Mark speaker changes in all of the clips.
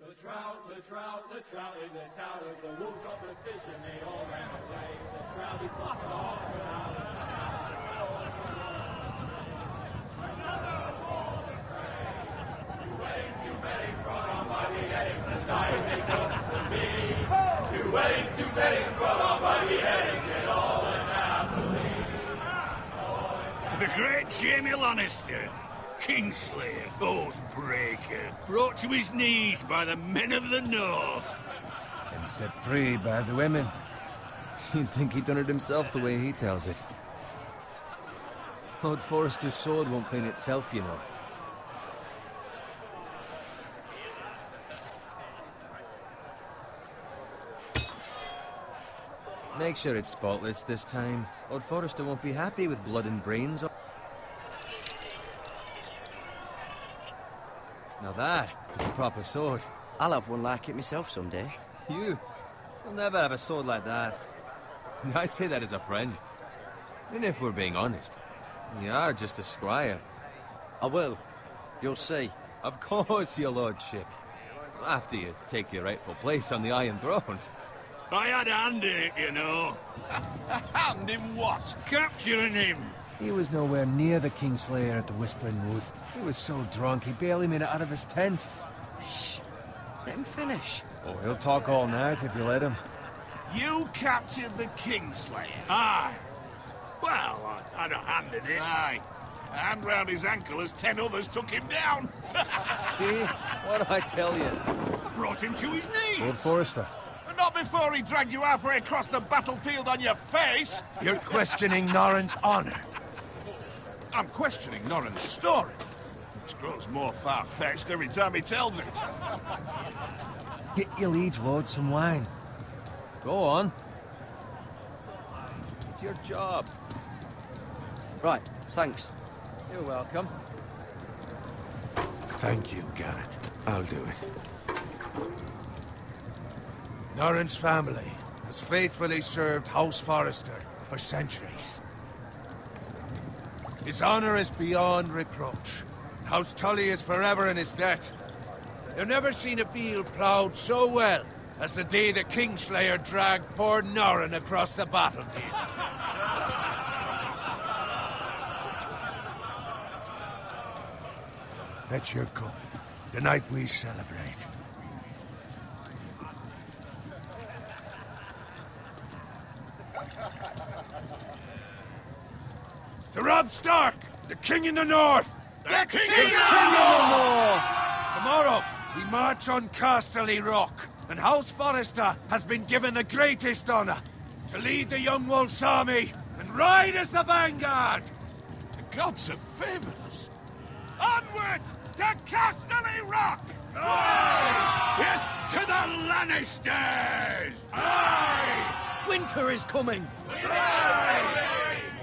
Speaker 1: The trout in the towers, the wolves dropped the fish and they all ran away. The trout, he flopped it all around. Another war to pray. Two weddings brought on by beheadings, and dying they comes to me. Two weddings brought on by beheadings, and all is happily.
Speaker 2: The great Jamie Lannister, Kingslayer, Oathbreaker, brought to his knees by the men of the North.
Speaker 3: And set free by the women. You'd think he'd done it himself the way he tells it. Lord Forrester's sword won't clean itself, you know. Make sure it's spotless this time. Lord Forrester won't be happy with blood and brains. Now that is a proper sword.
Speaker 4: I'll have one like it myself someday.
Speaker 3: You'll never have a sword like that. I say that as a friend. And if we're being honest, you are just a squire.
Speaker 4: I will. You'll see.
Speaker 3: Of course, your lordship. After you take your rightful place on the Iron Throne.
Speaker 2: I had a hand in it, you know.
Speaker 5: A hand in what?
Speaker 2: Capturing him.
Speaker 3: He was nowhere near the Kingslayer at the Whispering Wood. He was so drunk he barely made it out of his tent.
Speaker 4: Shh. Let him finish.
Speaker 3: Oh, he'll talk all night if you let him.
Speaker 5: You captured the Kingslayer?
Speaker 2: Aye. Well, I had a hand in it.
Speaker 5: Aye. A hand round his ankle as 10 others took him down.
Speaker 3: See? What did I tell you?
Speaker 2: I brought him to his knees.
Speaker 3: Lord Forrester.
Speaker 5: Not before he dragged you halfway across the battlefield on your face.
Speaker 6: You're questioning Norrin's honor.
Speaker 5: I'm questioning Norrin's story. Which grows more far-fetched every time he tells it.
Speaker 3: Get your liege lord some wine. Go on. It's your job.
Speaker 4: Right, thanks.
Speaker 3: You're welcome.
Speaker 6: Thank you, Garrett. I'll do it. Norrin's family has faithfully served House Forrester for centuries. His honor is beyond reproach. House Tully is forever in his debt. They've never seen a field ploughed so well as the day the Kingslayer dragged poor Norrin across the battlefield. Fetch your cup. Tonight we celebrate. To Robb Stark, the King in the North!
Speaker 5: The King
Speaker 6: in the North! Tomorrow, we march on Casterly Rock, and House Forrester has been given the greatest honor to lead the Young Wolf's army and ride as the vanguard!
Speaker 5: The gods have favored us. Onward to Casterly Rock!
Speaker 2: Aye! Death to the Lannisters!
Speaker 4: Aye! Winter is coming!
Speaker 5: Aye!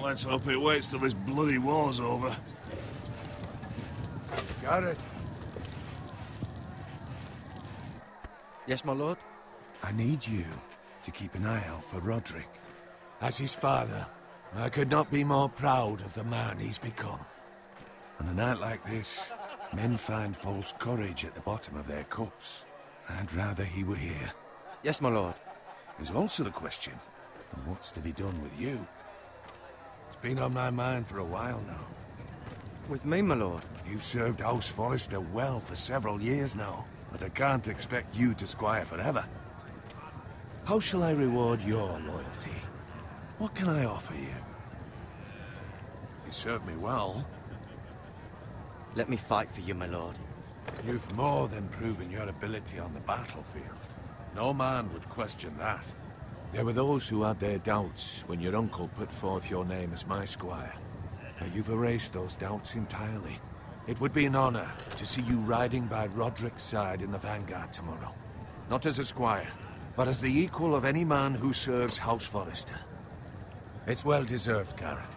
Speaker 5: Let's hope it waits till this bloody war's over.
Speaker 6: Got it.
Speaker 4: Yes, my lord?
Speaker 6: I need you to keep an eye out for Roderick. As his father, I could not be more proud of the man he's become. On a night like this, men find false courage at the bottom of their cups. I'd rather he were here.
Speaker 4: Yes, my lord.
Speaker 6: There's also the question of what's to be done with you. It's been on my mind for a while now.
Speaker 4: With me, my lord?
Speaker 6: You've served House Forrester well for several years now, but I can't expect you to squire forever. How shall I reward your loyalty? What can I offer you? You served me well.
Speaker 4: Let me fight for you, my lord.
Speaker 6: You've more than proven your ability on the battlefield. No man would question that. There were those who had their doubts when your uncle put forth your name as my squire. But you've erased those doubts entirely. It would be an honor to see you riding by Roderick's side in the vanguard tomorrow. Not as a squire, but as the equal of any man who serves House Forrester. It's well deserved, Garrett.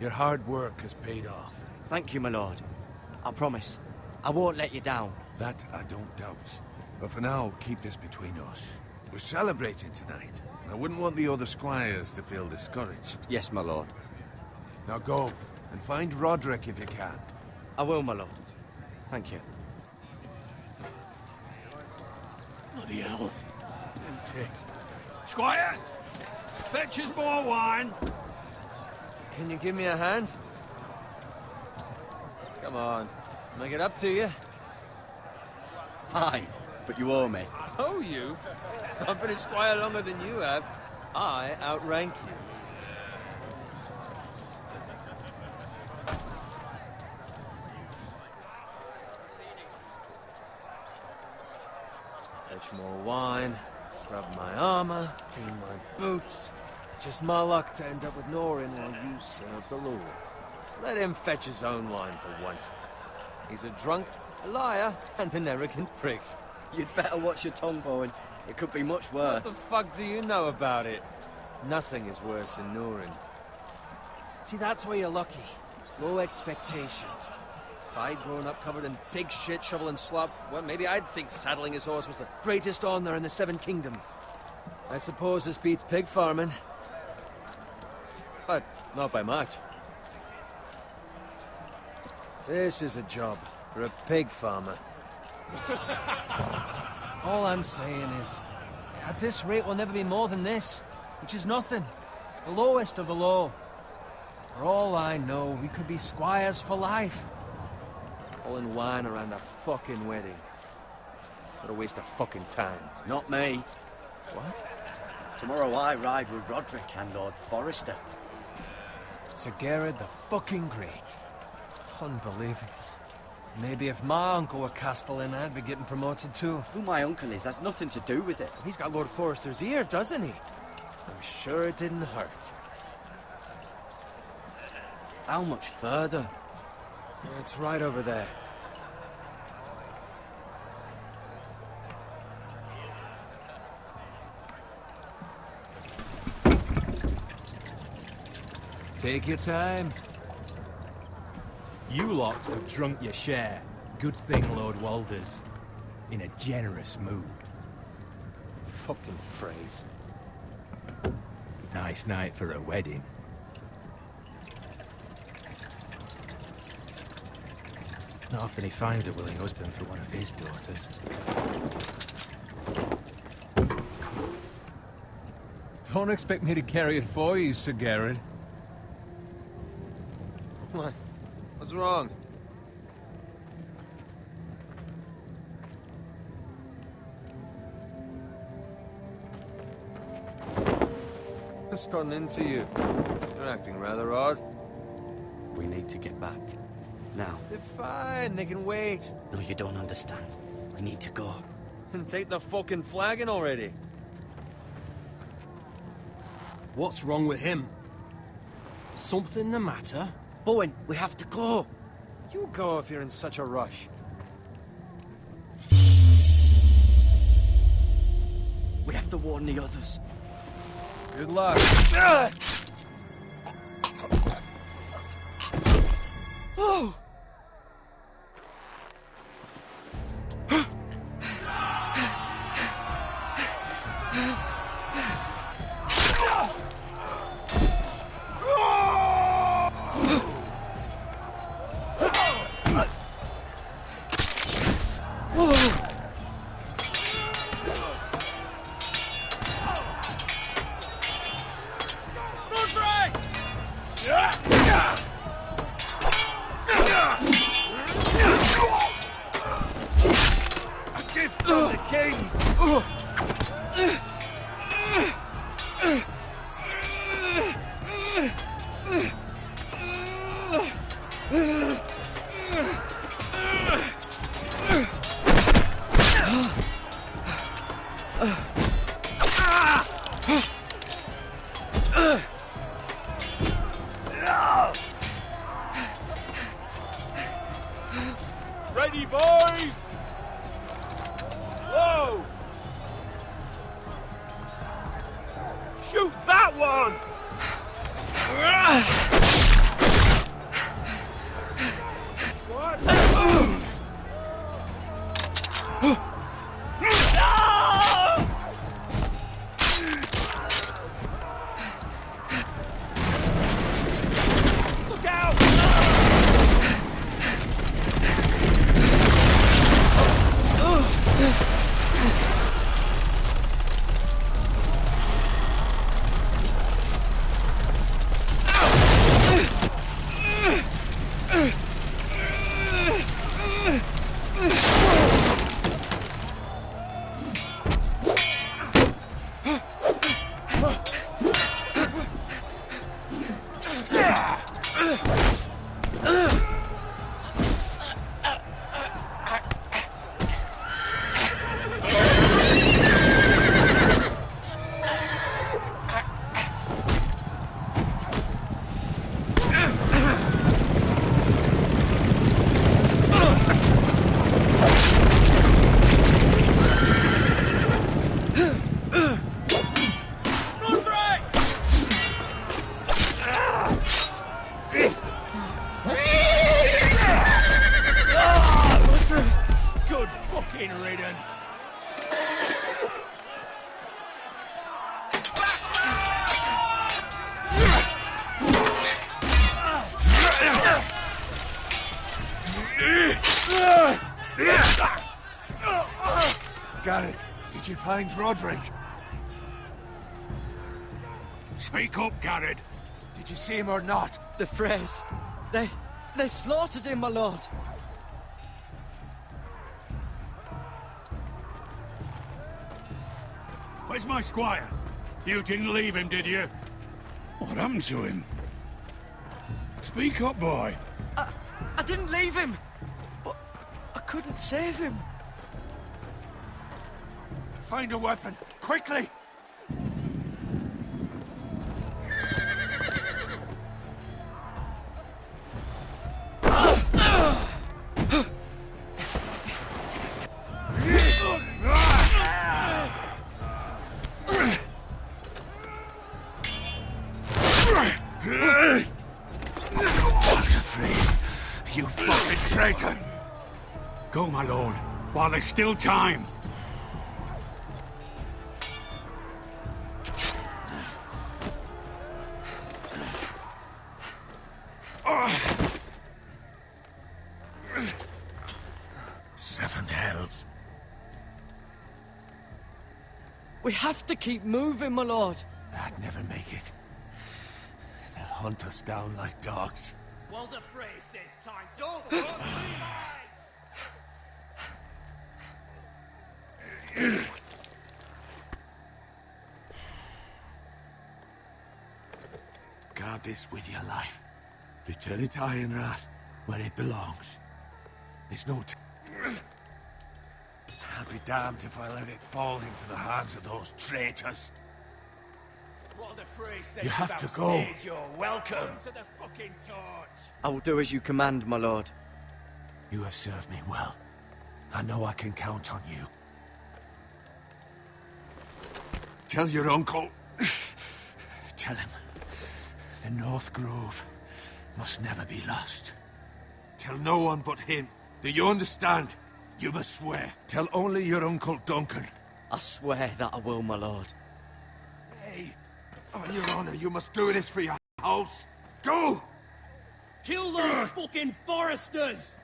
Speaker 6: Your hard work has paid off.
Speaker 4: Thank you, my lord. I promise. I won't let you down.
Speaker 6: That I don't doubt. But for now, keep this between us. We're celebrating tonight. I wouldn't want the other squires to feel discouraged.
Speaker 4: Yes, my lord.
Speaker 6: Now go, and find Roderick if you can.
Speaker 4: I will, my lord. Thank you.
Speaker 2: Bloody hell. Empty. Squire! Fetch us more wine.
Speaker 3: Can you give me a hand? Come on. Make it up to you.
Speaker 4: Fine, but you owe me.
Speaker 3: Oh, you? I've been a squire longer than you have. I outrank you. Fetch more wine, scrub my armor, clean my boots. Just my luck to end up with Norin while you serve the Lord. Let him fetch his own wine for once. He's a drunk, a liar, and an arrogant prick.
Speaker 4: You'd better watch your tongue, Bowen. It could be much worse.
Speaker 3: What the fuck do you know about it? Nothing is worse than Norin. See, that's why you're lucky. Low expectations. If I'd grown up covered in pig shit, shovel and slop, well, maybe I'd think saddling his horse was the greatest honor in the Seven Kingdoms. I suppose this beats pig farming. But not by much. This is a job for a pig farmer. All I'm saying is, at this rate we'll never be more than this, which is nothing. The lowest of the low. For all I know, we could be squires for life. All in wine around a fucking wedding. What a waste of fucking time.
Speaker 4: Not me.
Speaker 3: What?
Speaker 4: Tomorrow I ride with Roderick and Lord Forrester.
Speaker 3: Sir Garrett the fucking Great. Unbelievable. Maybe if my uncle were Castellan, I'd be getting promoted too.
Speaker 4: Who my uncle is has nothing to do with it.
Speaker 3: He's got Lord Forrester's ear, doesn't he? I'm sure it didn't hurt.
Speaker 4: How much further?
Speaker 3: It's right over there. Take your time.
Speaker 7: You lot have drunk your share. Good thing Lord Walder's in a generous mood.
Speaker 3: Fucking phrase.
Speaker 7: Nice night for a wedding. Not often he finds a willing husband for one of his daughters.
Speaker 3: Don't expect me to carry it for you, Sir Garrett. What? What's wrong? What's gotten into you? You're acting rather odd.
Speaker 4: We need to get back. Now.
Speaker 3: They're fine, they can wait.
Speaker 4: No, you don't understand. We need to go.
Speaker 3: And take the fucking flagon already.
Speaker 7: What's wrong with him? Something the matter?
Speaker 4: Bowen, we have to go.
Speaker 3: You go if you're in such a rush.
Speaker 4: We have to warn the others.
Speaker 3: Good luck.
Speaker 4: Oh!
Speaker 3: Ready, boys! Whoa! Shoot that one!
Speaker 2: Good fucking riddance.
Speaker 5: Garrett, did you find Roderick?
Speaker 2: Speak up, Garrett.
Speaker 5: Did you see him or not?
Speaker 4: The Freys. They slaughtered him, my lord.
Speaker 2: Where's my squire? You didn't leave him, did you? What happened to him? Speak up, boy.
Speaker 4: I didn't leave him, but I couldn't save him.
Speaker 5: Find a weapon, quickly! You fucking traitor!
Speaker 2: Go, my lord, while there's still time.
Speaker 5: Seven hells.
Speaker 4: We have to keep moving, my lord.
Speaker 6: I'd never make it. They'll hunt us down like dogs.
Speaker 7: Walder Frey says time's over.
Speaker 6: Guard this with your life. Return it to Ironrath, where it belongs. There's no I'll be damned if I let it fall into the hands of those traitors.
Speaker 7: Walder Frey says
Speaker 6: You have to go.
Speaker 7: You're welcome to the fucking torch.
Speaker 4: I will do as you command, my lord.
Speaker 6: You have served me well. I know I can count on you. Tell your uncle. Tell him. The North Grove must never be lost. Tell no one but him. Do you understand? You must swear. Tell only your Uncle Duncan.
Speaker 4: I swear that I will, my lord.
Speaker 6: Hey, on your honor, you must do this for your house. Go!
Speaker 7: Kill those fucking foresters!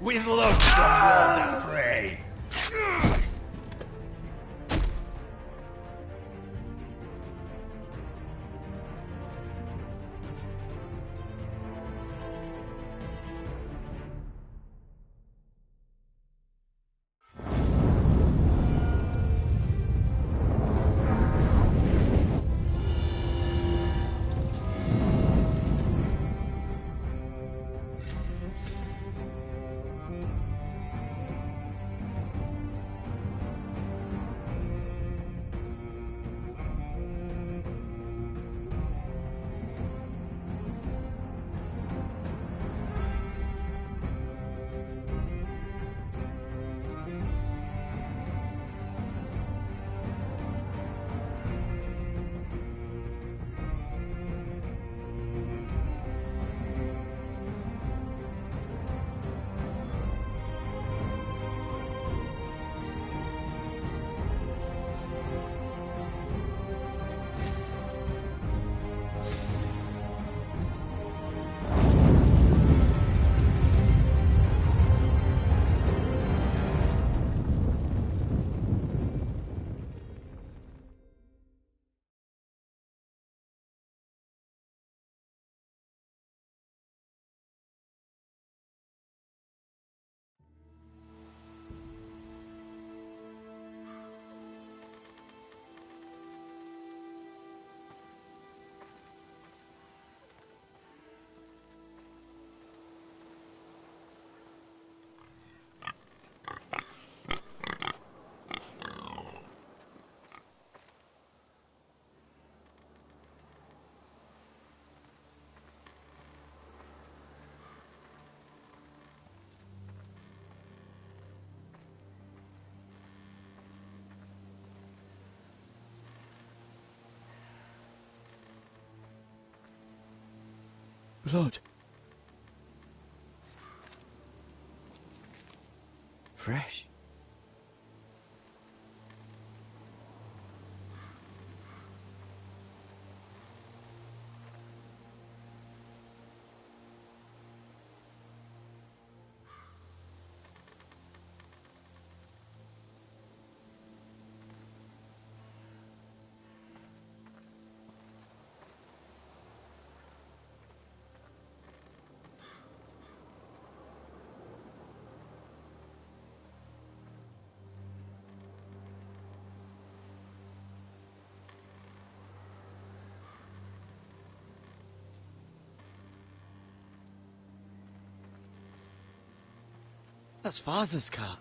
Speaker 7: With love from Walder Frey.
Speaker 4: Blood. Fresh. That's Father's car.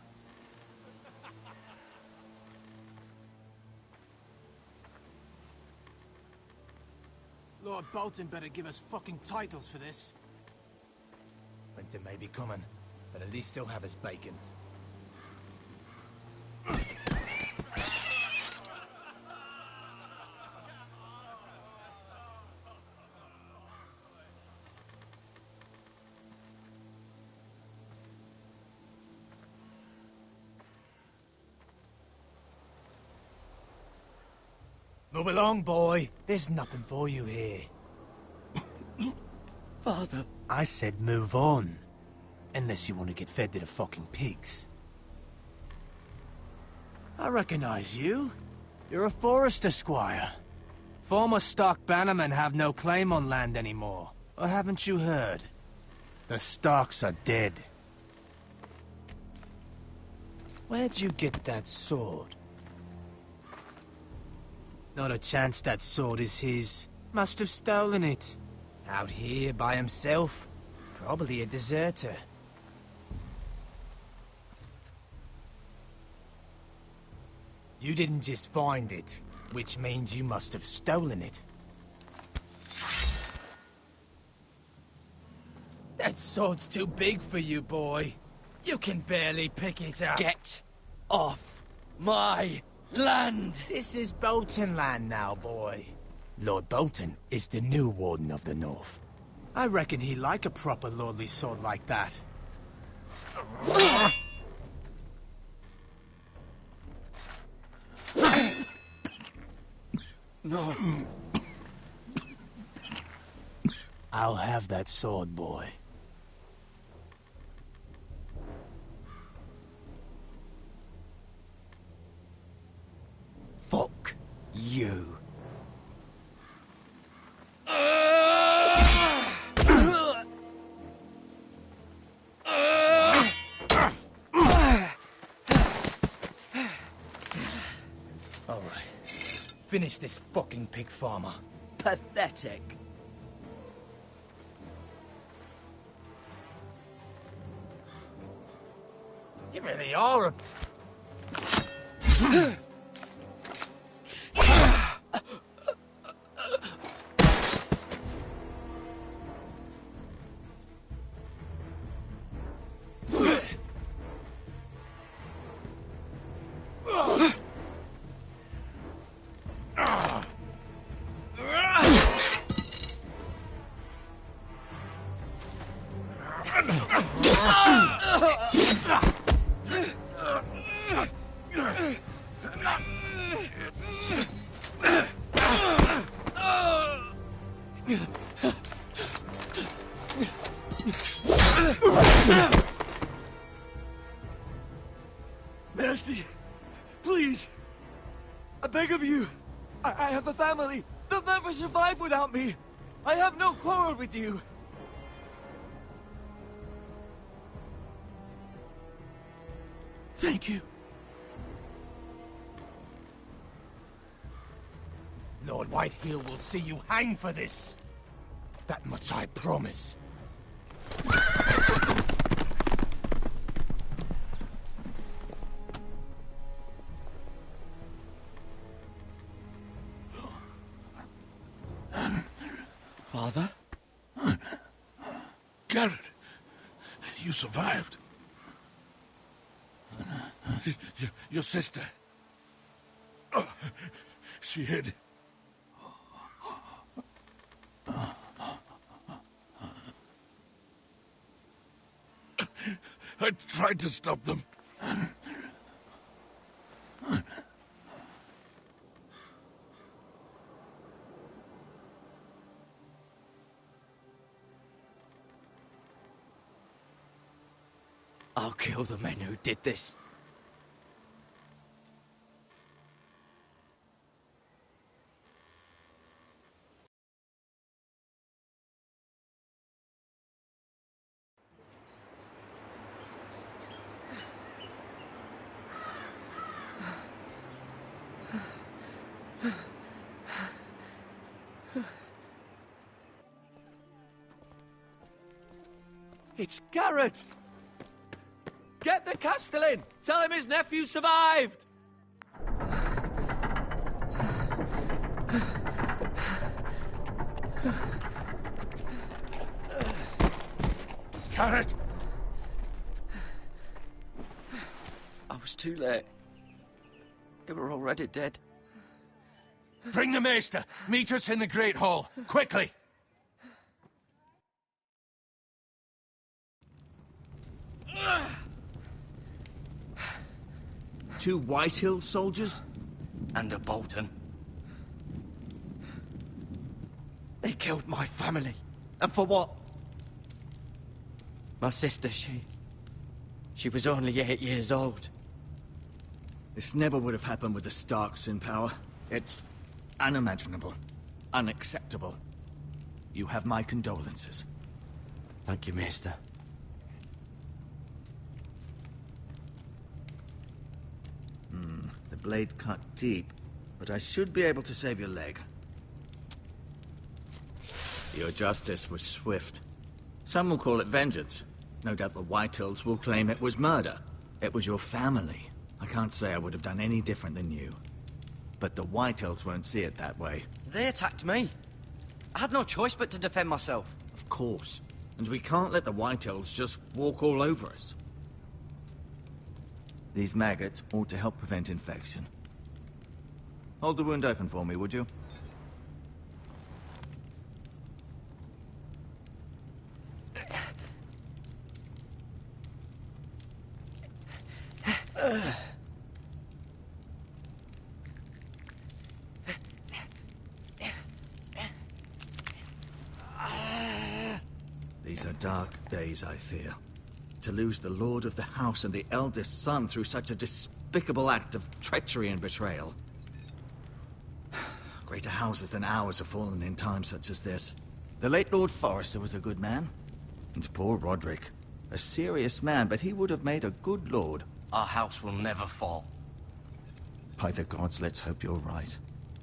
Speaker 7: Lord Bolton better give us fucking titles for this. Winter may be coming, but at least he'll have his bacon. Move along, boy. There's nothing for you here.
Speaker 4: Father.
Speaker 7: I said move on. Unless you want to get fed to the fucking pigs. I recognize you. You're a Forester squire. Former Stark bannermen have no claim on land anymore. Or haven't you heard? The Starks are dead. Where'd you get that sword? Not a chance that sword is his. Must have stolen it. Out here by himself. Probably a deserter. You didn't just find it, which means you must have stolen it. That sword's too big for you, boy. You can barely pick it up.
Speaker 4: Get off my land!
Speaker 7: This is Bolton land now, boy. Lord Bolton is the new Warden of the North. I reckon he'd like a proper lordly sword like that.
Speaker 4: No.
Speaker 7: I'll have that sword, boy.
Speaker 4: Fuck you.
Speaker 7: All right. Finish this fucking pig farmer.
Speaker 4: Pathetic.
Speaker 7: You really are a...
Speaker 4: Mercy. Please. I beg of you. I have a family. They'll never survive without me. I have no quarrel with you. Thank you.
Speaker 7: Lord Whitehill will see you hang for this. That much I promise.
Speaker 4: Father?
Speaker 5: Garrett, you survived. Your sister. Oh, she hid. tried to stop them.
Speaker 4: I'll kill the men who did this. It's Garrett! Get the Castellan! Tell him his nephew survived!
Speaker 5: Garrett!
Speaker 4: I was too late. They were already dead.
Speaker 5: Bring the Maester! Meet us in the Great Hall! Quickly!
Speaker 8: Two Whitehill soldiers?
Speaker 4: And a Bolton. They killed my family. And for what? My sister, she was only 8 years old.
Speaker 8: This never would have happened with the Starks in power. It's unimaginable. Unacceptable. You have my condolences.
Speaker 4: Thank you, Maester.
Speaker 8: The blade cut deep, but I should be able to save your leg. Your justice was swift. Some will call it vengeance. No doubt the Whitehills will claim it was murder. It was your family. I can't say I would have done any different than you. But the Whitehills won't see it that way.
Speaker 4: They attacked me. I had no choice but to defend myself.
Speaker 8: Of course. And we can't let the Whitehills just walk all over us. These maggots ought to help prevent infection. Hold the wound open for me, would you? These are dark days, I fear. To lose the lord of the house and the eldest son through such a despicable act of treachery and betrayal. Greater houses than ours have fallen in times such as this. The late Lord Forrester was a good man. And poor Roderick. A serious man, but he would have made a good lord.
Speaker 4: Our house will never fall.
Speaker 8: By the gods, let's hope you're right.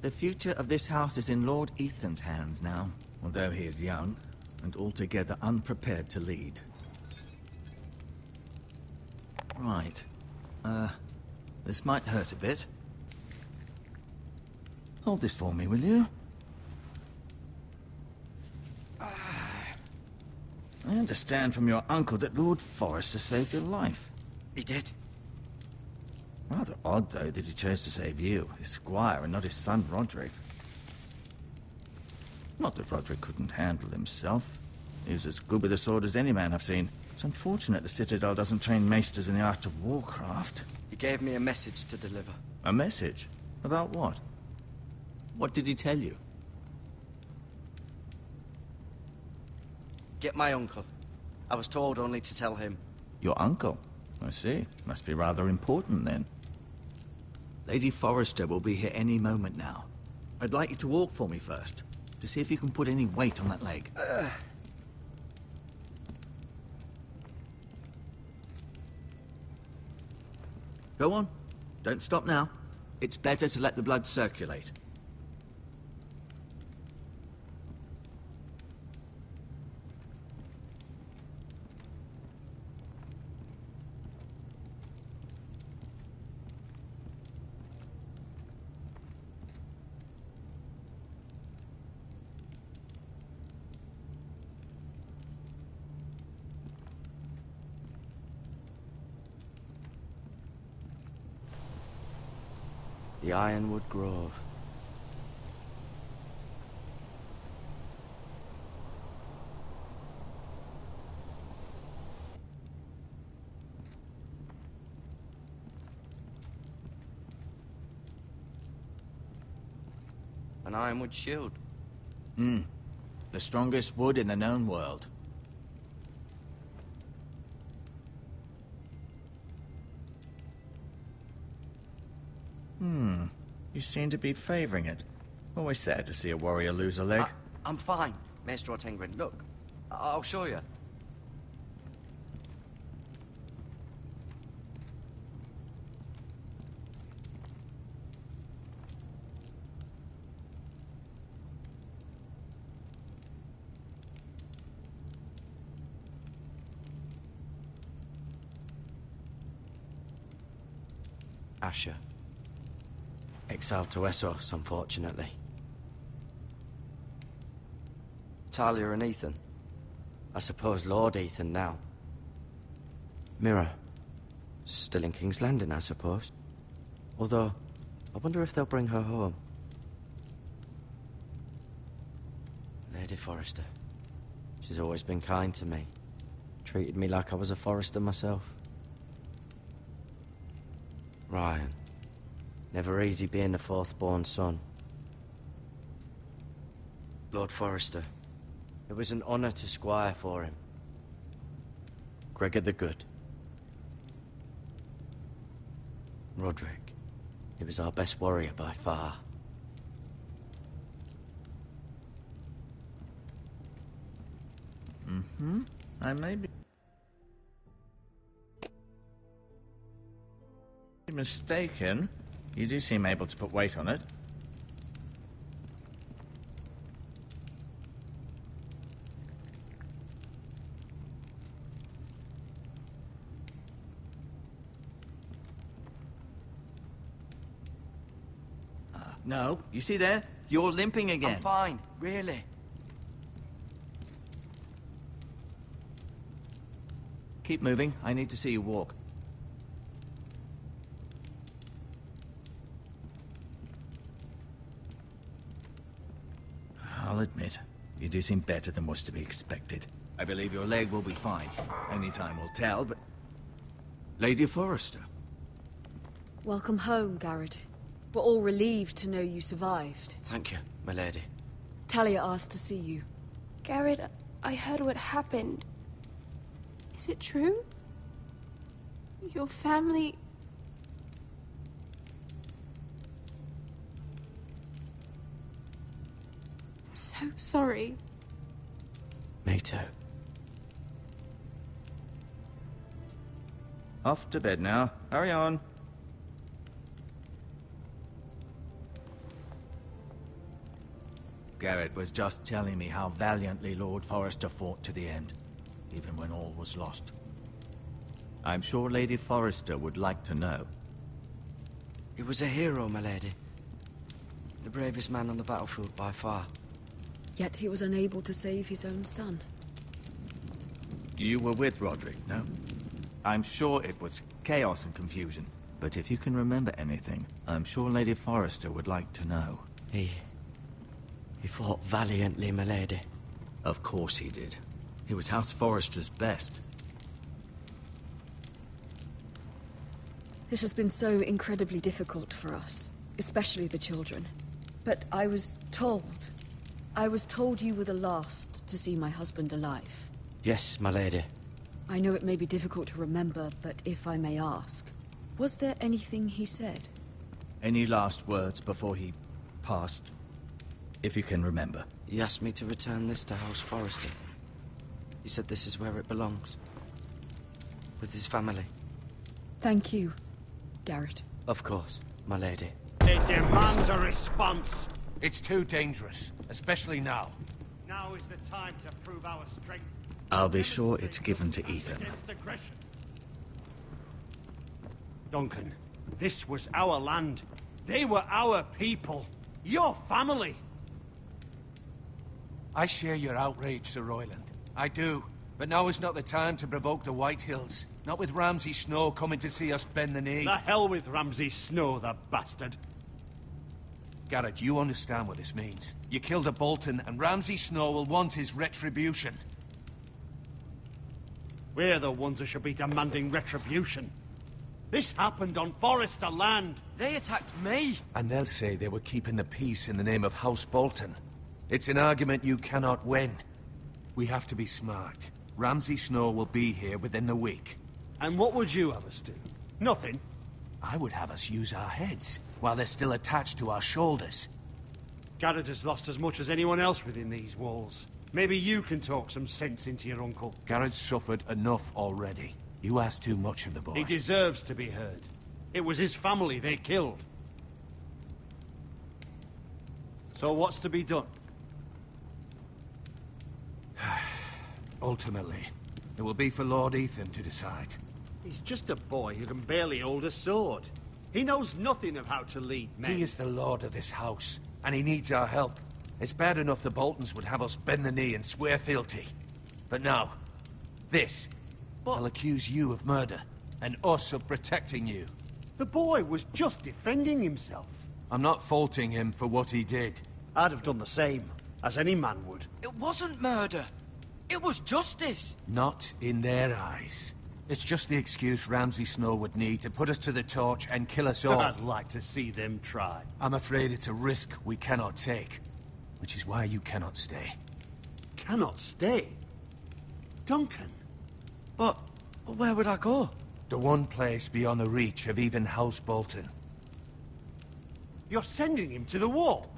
Speaker 8: The future of this house is in Lord Ethan's hands now, although he is young and altogether unprepared to lead. Right. This might hurt a bit. Hold this for me, will you? I understand from your uncle that Lord Forrester saved your life.
Speaker 4: He did.
Speaker 8: Rather odd, though, that he chose to save you, his squire, and not his son Roderick. Not that Roderick couldn't handle himself. He was as good with a sword as any man I've seen. It's unfortunate the Citadel doesn't train maesters in the art of warcraft.
Speaker 4: He gave me a message to deliver.
Speaker 8: A message? About what? What did he tell you?
Speaker 4: Get my uncle. I was told only to tell him.
Speaker 8: Your uncle? I see. Must be rather important, then. Lady Forrester will be here any moment now. I'd like you to walk for me first, to see if you can put any weight on that leg. Go on. Don't stop now. It's better to let the blood circulate.
Speaker 4: The Ironwood Grove.
Speaker 9: an ironwood shield.
Speaker 8: The strongest wood in the known world. You seem to be favoring it. Always sad to see a warrior lose a leg.
Speaker 9: I'm fine, Maestro Tengrin. Look, I'll show you. Asher. Exiled to Essos, unfortunately. Talia and Ethan. I suppose Lord Ethan now. Mira. Still in King's Landing, I suppose. Although, I wonder if they'll bring her home. Lady Forrester. She's always been kind to me. Treated me like I was a Forrester myself. Ryan. Never easy being the fourth-born son. Lord Forrester. It was an honor to squire for him. Gregor the Good. Roderick. He was our best warrior by far.
Speaker 8: I may be mistaken. You do seem able to put weight on it. No, you see there? You're limping again.
Speaker 9: I'm fine, really.
Speaker 8: Keep moving. I need to see you walk. I'll admit, you do seem better than was to be expected. I believe your leg will be fine. Only time will tell, but... Lady Forrester.
Speaker 10: Welcome home, Garrett. We're all relieved to know you survived.
Speaker 9: Thank you, my lady.
Speaker 10: Talia asked to see you.
Speaker 11: Garrett, I heard what happened. Is it true? Your family... I'm so sorry.
Speaker 9: Me too.
Speaker 8: Off to bed now. Hurry on. Garrett was just telling me how valiantly Lord Forrester fought to the end, even when all was lost. I'm sure Lady Forrester would like to know.
Speaker 9: He was a hero, my lady. The bravest man on the battlefield by far.
Speaker 10: Yet he was unable to save his own son.
Speaker 8: You were with Roderick, no? I'm sure it was chaos and confusion. But if you can remember anything, I'm sure Lady Forrester would like to know.
Speaker 9: He fought valiantly, my lady.
Speaker 8: Of course he did. He was House Forrester's best.
Speaker 10: This has been so incredibly difficult for us, especially the children. But I was told you were the last to see my husband alive.
Speaker 9: Yes, my lady.
Speaker 10: I know it may be difficult to remember, but if I may ask, was there anything he said?
Speaker 8: Any last words before he passed? If you can remember.
Speaker 9: He asked me to return this to House Forrester. He said this is where it belongs. With his family.
Speaker 10: Thank you, Garrett.
Speaker 9: Of course, my lady.
Speaker 2: It demands a response.
Speaker 6: It's too dangerous, especially now.
Speaker 2: Now is the time to prove our strength.
Speaker 8: I'll be sure it's given to Ethan.
Speaker 2: Against aggression. Duncan, this was our land. They were our people. Your family.
Speaker 6: I share your outrage, Sir Royland. I do. But now is not the time to provoke the Whitehills. Not with Ramsay Snow coming to see us bend the knee.
Speaker 2: The hell with Ramsay Snow, the bastard.
Speaker 6: Garrett, you understand what this means. You killed a Bolton, and Ramsay Snow will want his retribution.
Speaker 2: We're the ones that should be demanding retribution.
Speaker 12: This happened on Forrester land.
Speaker 3: They attacked me!
Speaker 6: And they'll say they were keeping the peace in the name of House Bolton. It's an argument you cannot win. We have to be smart. Ramsay Snow will be here within the week.
Speaker 12: And what would you have us do? Nothing.
Speaker 6: I would have us use our heads, while they're still attached to our shoulders.
Speaker 12: Garrett has lost as much as anyone else within these walls. Maybe you can talk some sense into your uncle.
Speaker 6: Garrett's suffered enough already. You ask too much of the boy.
Speaker 12: He deserves to be heard. It was his family they killed. So what's to be done?
Speaker 6: Ultimately, it will be for Lord Ethan to decide.
Speaker 12: He's just a boy who can barely hold a sword. He knows nothing of how to lead men.
Speaker 6: He is the lord of this house, and he needs our help. It's bad enough the Boltons would have us bend the knee and swear fealty. But now, this. They'll accuse you of murder, and us of protecting you.
Speaker 12: The boy was just defending himself.
Speaker 6: I'm not faulting him for what he did.
Speaker 12: I'd have done the same, as any man would.
Speaker 3: It wasn't murder. It was justice.
Speaker 6: Not in their eyes. It's just the excuse Ramsay Snow would need to put us to the torch and kill us all.
Speaker 12: I'd like to see them try.
Speaker 6: I'm afraid it's a risk we cannot take, which is why you cannot stay.
Speaker 12: Cannot stay? Duncan?
Speaker 3: But where would I go?
Speaker 6: The one place beyond the reach of even House Bolton.
Speaker 12: You're sending him to the wall?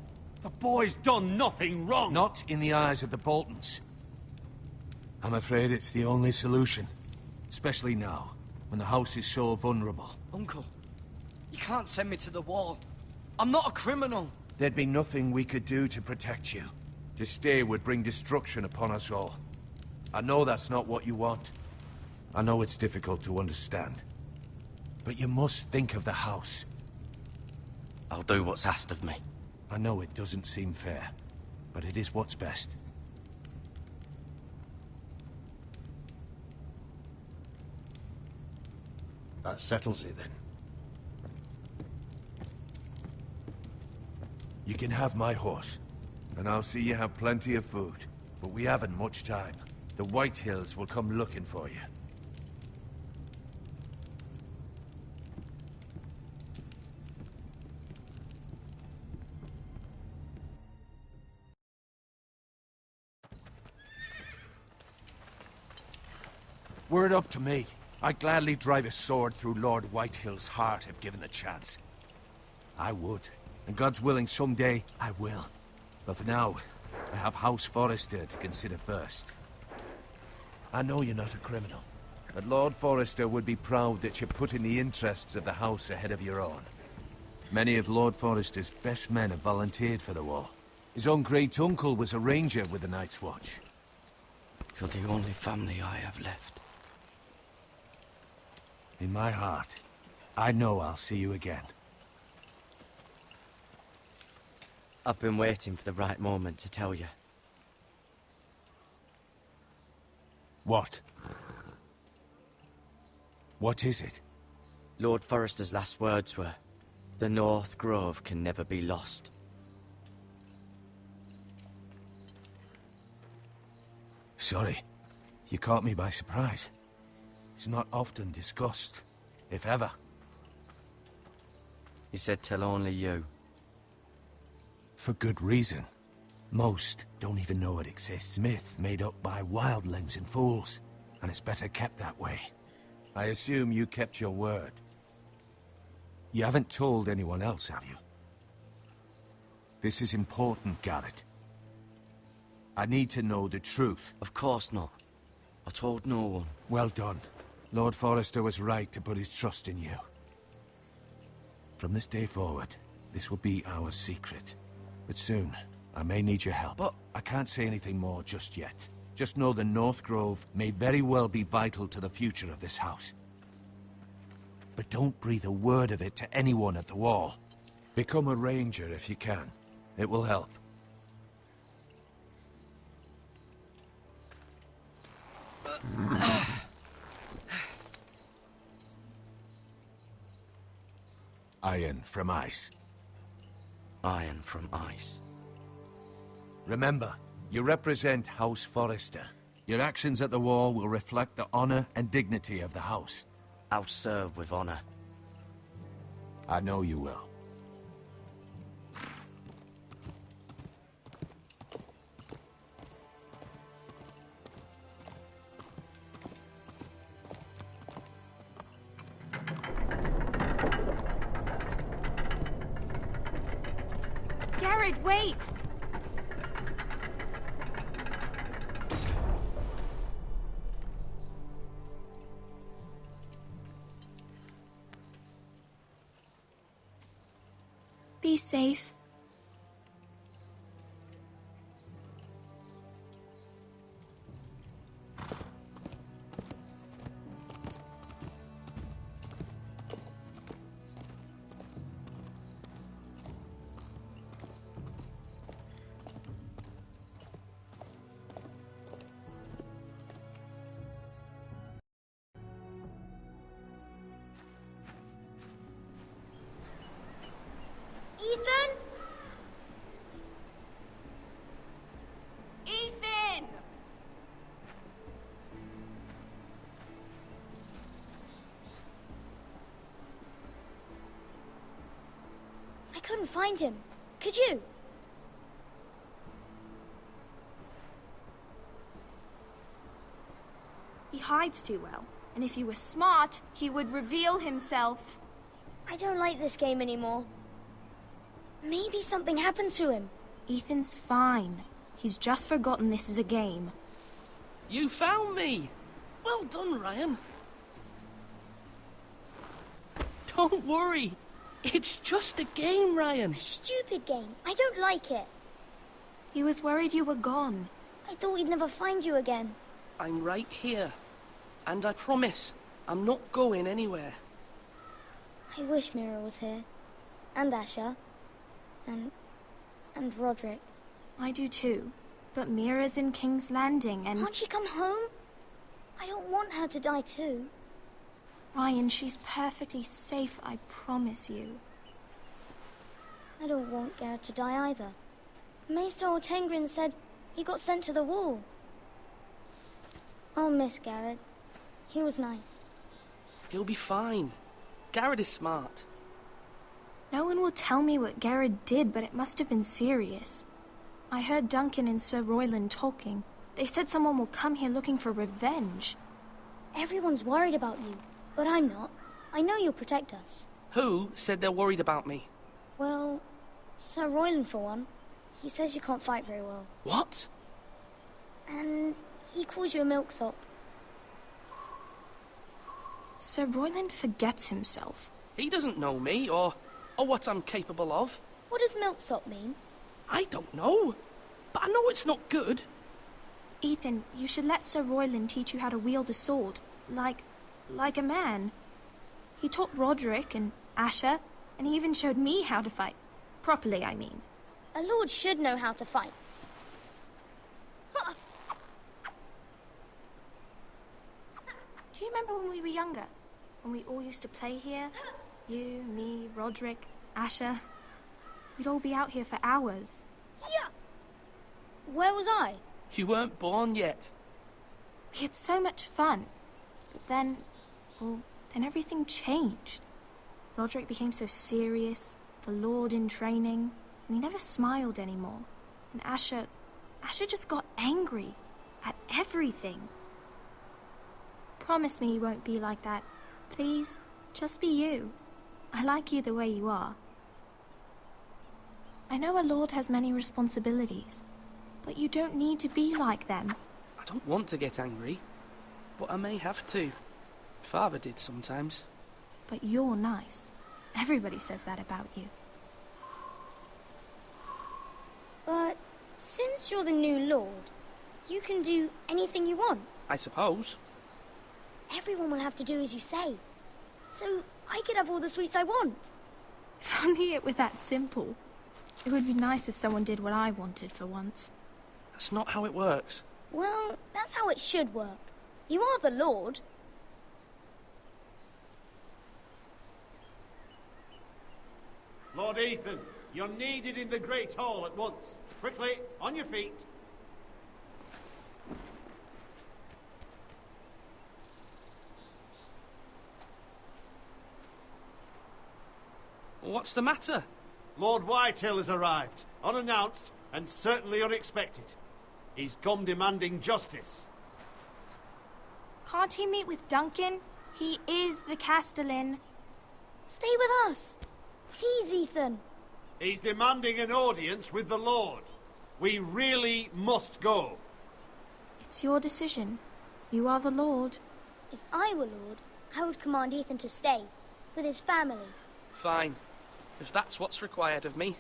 Speaker 12: The boy's done nothing wrong!
Speaker 6: Not in the eyes of the Boltons. I'm afraid it's the only solution. Especially now, when the house is so vulnerable.
Speaker 3: Uncle, you can't send me to the wall. I'm not a criminal.
Speaker 6: There'd be nothing we could do to protect you. To stay would bring destruction upon us all. I know that's not what you want. I know it's difficult to understand. But you must think of the house.
Speaker 9: I'll do what's asked of me.
Speaker 6: I know it doesn't seem fair, but it is what's best.
Speaker 12: That settles it, then.
Speaker 6: You can have my horse, and I'll see you have plenty of food. But we haven't much time. The White Hills will come looking for you. Were it up to me, I'd gladly drive a sword through Lord Whitehill's heart if given the chance. I would. And God's willing, someday I will. But for now, I have House Forrester to consider first. I know you're not a criminal, but Lord Forrester would be proud that you're putting the interests of the house ahead of your own. Many of Lord Forrester's best men have volunteered for the war. His own great-uncle was a ranger with the Night's Watch.
Speaker 9: You're the only family I have left.
Speaker 6: In my heart, I know I'll see you again.
Speaker 9: I've been waiting for the right moment to tell you.
Speaker 6: What? What is it?
Speaker 9: Lord Forrester's last words were, "The North Grove can never be lost."
Speaker 6: Sorry. You caught me by surprise. It's not often discussed, if ever.
Speaker 9: He said tell only you.
Speaker 6: For good reason. Most don't even know it exists. Myth made up by wildlings and fools, and it's better kept that way. I assume you kept your word. You haven't told anyone else, have you? This is important, Garrett. I need to know the truth.
Speaker 9: Of course not. I told no one.
Speaker 6: Well done. Lord Forrester was right to put his trust in you. From this day forward, this will be our secret. But soon, I may need your help.
Speaker 3: But
Speaker 6: I can't say anything more just yet. Just know the North Grove may very well be vital to the future of this house. But don't breathe a word of it to anyone at the wall. Become a ranger if you can. It will help. Iron from ice.
Speaker 9: Iron from ice.
Speaker 6: Remember, you represent House Forrester. Your actions at the war will reflect the honor and dignity of the house.
Speaker 9: I'll serve with honor.
Speaker 6: I know you will.
Speaker 11: Garrett, wait! Be safe.
Speaker 13: Ethan?
Speaker 11: Ethan!
Speaker 13: I couldn't find him. Could you?
Speaker 11: He hides too well, and if he were smart, he would reveal himself.
Speaker 13: I don't like this game anymore. Maybe something happened to him.
Speaker 11: Ethan's fine. He's just forgotten this is a game.
Speaker 14: You found me! Well done, Ryan. Don't worry. It's just a game, Ryan.
Speaker 13: A stupid game. I don't like it.
Speaker 11: He was worried you were gone.
Speaker 13: I thought we'd never find you again.
Speaker 14: I'm right here. And I promise, I'm not going anywhere.
Speaker 13: I wish Mira was here. And Asher. And Roderick.
Speaker 11: I do too. But Mira's in King's Landing and...
Speaker 13: Can't she come home? I don't want her to die too.
Speaker 11: Ryan, she's perfectly safe, I promise you.
Speaker 13: I don't want Garrett to die either. Maester Ortengrin said he got sent to the wall. I'll miss Garrett. He was nice.
Speaker 14: He'll be fine. Garrett is smart.
Speaker 11: No one will tell me what Garrett did, but it must have been serious. I heard Duncan and Sir Royland talking. They said someone will come here looking for revenge.
Speaker 13: Everyone's worried about you, but I'm not. I know you'll protect us.
Speaker 14: Who said they're worried about me?
Speaker 13: Well, Sir Royland for one. He says you can't fight very well.
Speaker 14: What?
Speaker 13: And he calls you a milksop.
Speaker 11: Sir Royland forgets himself.
Speaker 14: He doesn't know me, or what I'm capable of.
Speaker 13: What does milksop mean?
Speaker 14: I don't know, but I know it's not good.
Speaker 11: Ethan, you should let Sir Royland teach you how to wield a sword. Like a man. He taught Roderick and Asher, and he even showed me how to fight. Properly, I mean.
Speaker 13: A lord should know how to fight.
Speaker 11: Do you remember when we were younger? When we all used to play here? You, me, Roderick, Asher. We'd all be out here for hours.
Speaker 13: Yeah! Where was I?
Speaker 14: You weren't born yet.
Speaker 11: We had so much fun. But then, then everything changed. Roderick became so serious, the Lord in training, and he never smiled anymore. And Asher just got angry at everything. Promise me you won't be like that. Please, just be you. I like you the way you are. I know a lord has many responsibilities, but you don't need to be like them.
Speaker 14: I don't want to get angry, but I may have to. Father did sometimes.
Speaker 11: But you're nice. Everybody says that about you.
Speaker 13: But since you're the new lord, you can do anything you want.
Speaker 14: I suppose.
Speaker 13: Everyone will have to do as you say. So I could have all the sweets I want.
Speaker 11: If only it were that simple. It would be nice if someone did what I wanted for once.
Speaker 14: That's not how it works.
Speaker 13: Well, that's how it should work. You are the lord.
Speaker 12: Lord Ethan, you're needed in the Great Hall at once. Quickly, on your feet.
Speaker 14: What's the matter?
Speaker 12: Lord Whitehill has arrived, unannounced and certainly unexpected. He's come demanding justice.
Speaker 11: Can't he meet with Duncan? He is the Castellan.
Speaker 13: Stay with us. Please, Ethan.
Speaker 12: He's demanding an audience with the Lord. We really must go.
Speaker 11: It's your decision. You are the Lord.
Speaker 13: If I were Lord, I would command Ethan to stay, with his family.
Speaker 14: Fine. If that's what's required of me.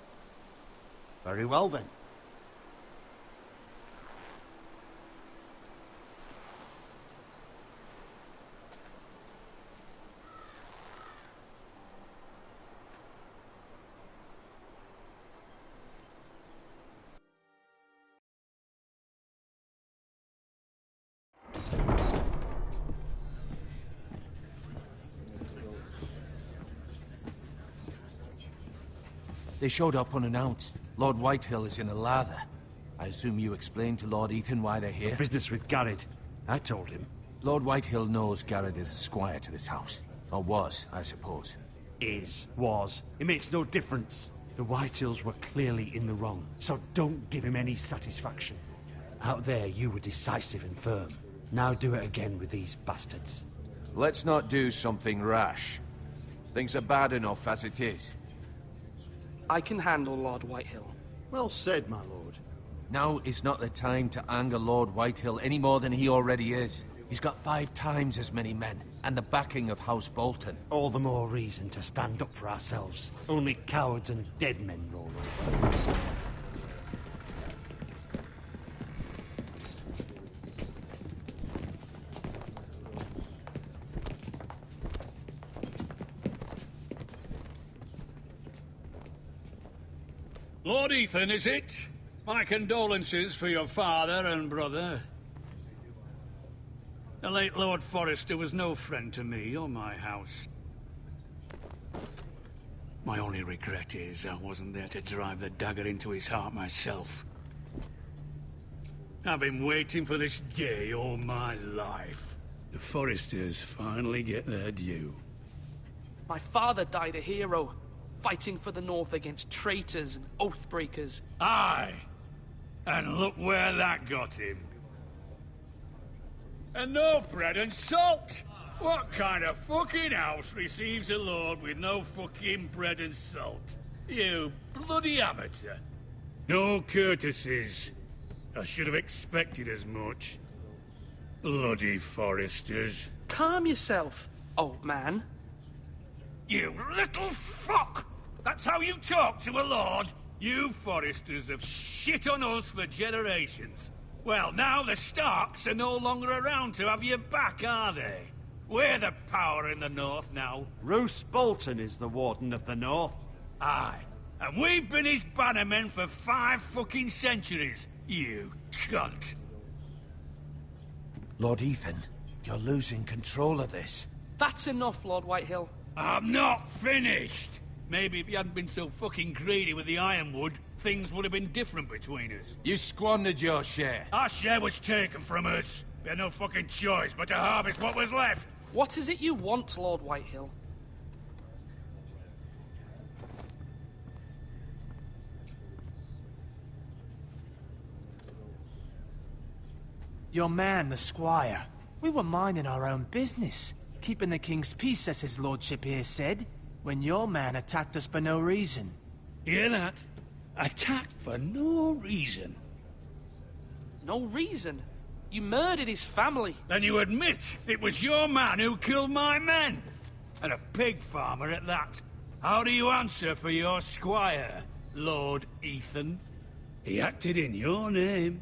Speaker 12: Very well, then.
Speaker 6: They showed up unannounced. Lord Whitehill is in a lather. I assume you explained to Lord Ethan why they're here?
Speaker 12: Business with Garrett. I told him.
Speaker 6: Lord Whitehill knows Garrett is a squire to this house. Or was, I suppose.
Speaker 12: Was. It makes no difference. The Whitehills were clearly in the wrong, so don't give him any satisfaction. Out there, you were decisive and firm. Now do it again with these bastards.
Speaker 6: Let's not do something rash. Things are bad enough as it is.
Speaker 14: I can handle Lord Whitehill.
Speaker 12: Well said, my lord.
Speaker 6: Now is not the time to anger Lord Whitehill any more than he already is. He's got 5 times as many men, and the backing of House Bolton.
Speaker 12: All the more reason to stand up for ourselves. Only cowards and dead men roll over.
Speaker 2: Lord Ethan, is it? My condolences for your father and brother. The late Lord Forrester was no friend to me or my house. My only regret is I wasn't there to drive the dagger into his heart myself. I've been waiting for this day all my life. The Forresters finally get their due.
Speaker 14: My father died a hero, fighting for the North against traitors and oathbreakers.
Speaker 2: Aye! And look where that got him. And no bread and salt! What kind of fucking house receives a lord with no fucking bread and salt? You bloody amateur. No courtesies. I should have expected as much. Bloody Forresters.
Speaker 14: Calm yourself, old man.
Speaker 2: You little fuck! That's how you talk to a lord? You Forresters have shit on us for generations. Well, now the Starks are no longer around to have your back, are they? We're the power in the North now.
Speaker 12: Roose Bolton is the Warden of the North.
Speaker 2: Aye. And we've been his bannermen for 5 fucking centuries, you cunt.
Speaker 6: Lord Ethan, you're losing control of this.
Speaker 14: That's enough, Lord Whitehill.
Speaker 2: I'm not finished. Maybe if you hadn't been so fucking greedy with the ironwood, things would have been different between us.
Speaker 6: You squandered your share.
Speaker 2: Our share was taken from us. We had no fucking choice but to harvest what was left.
Speaker 14: What is it you want, Lord Whitehill?
Speaker 7: Your man, the squire. We were minding our own business, keeping the king's peace, as his lordship here said, when your man attacked us for no reason.
Speaker 2: Hear that? Attacked for no reason.
Speaker 14: No reason? You murdered his family.
Speaker 2: Then you admit it was your man who killed my men. And a pig farmer at that. How do you answer for your squire, Lord Ethan? He acted in your name.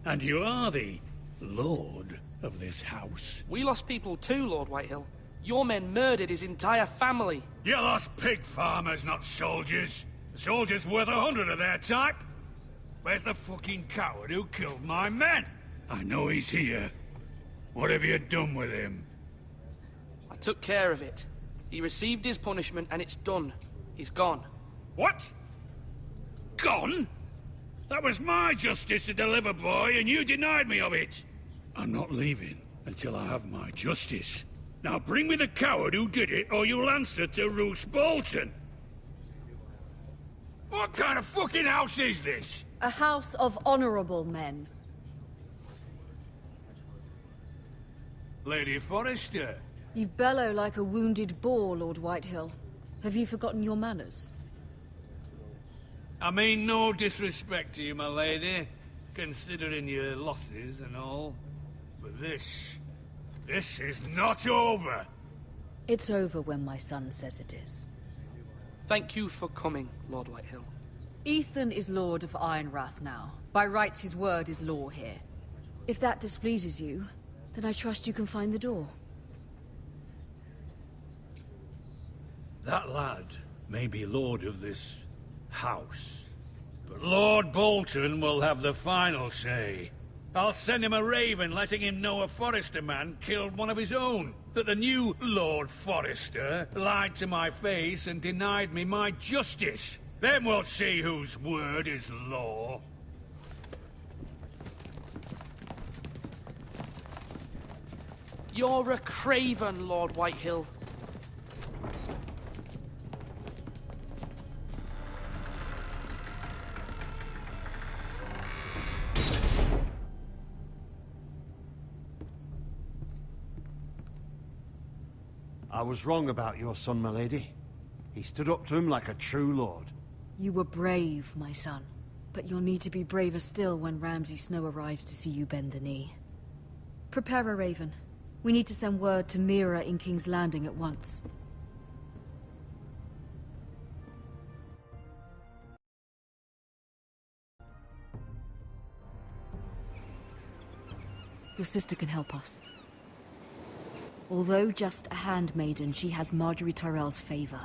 Speaker 2: And you are the lord of this house.
Speaker 14: We lost people too, Lord Whitehill. Your men murdered his entire family.
Speaker 2: You lost pig farmers, not soldiers. The soldiers worth 100 of their type. Where's the fucking coward who killed my men? I know he's here. What have you done with him?
Speaker 14: I took care of it. He received his punishment and it's done. He's gone.
Speaker 2: What? Gone? That was my justice to deliver, boy, and you denied me of it. I'm not leaving until I have my justice. Now bring me the coward who did it, or you'll answer to Roose Bolton. What kind of fucking house is this?
Speaker 10: A house of honorable men.
Speaker 2: Lady Forrester.
Speaker 10: You bellow like a wounded boar, Lord Whitehill. Have you forgotten your manners?
Speaker 2: I mean no disrespect to you, my lady, considering your losses and all. But this is not over.
Speaker 10: It's over when my son says it is.
Speaker 14: Thank you for coming, Lord Whitehill.
Speaker 10: Ethan is Lord of Ironrath now. By rights, his word is law here. If that displeases you, then I trust you can find the door.
Speaker 2: That lad may be lord of this house, but Lord Bolton will have the final say. I'll send him a raven letting him know a Forrester man killed one of his own. That the new Lord Forrester lied to my face and denied me my justice. Then we'll see whose word is law.
Speaker 14: You're a craven, Lord Whitehill.
Speaker 12: I was wrong about your son, my lady. He stood up to him like a true lord.
Speaker 10: You were brave, my son. But you'll need to be braver still when Ramsay Snow arrives to see you bend the knee. Prepare a raven. We need to send word to Mira in King's Landing at once. Your sister can help us. Although just a handmaiden, she has Marjorie Tyrell's favor.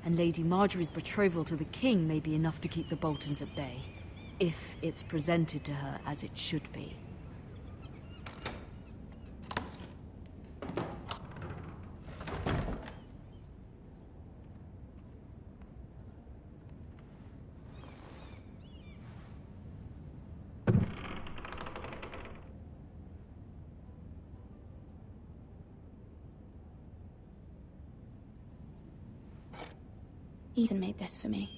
Speaker 10: And Lady Marjorie's betrothal to the king may be enough to keep the Boltons at bay. If it's presented to her as it should be.
Speaker 15: Ethan made this for me.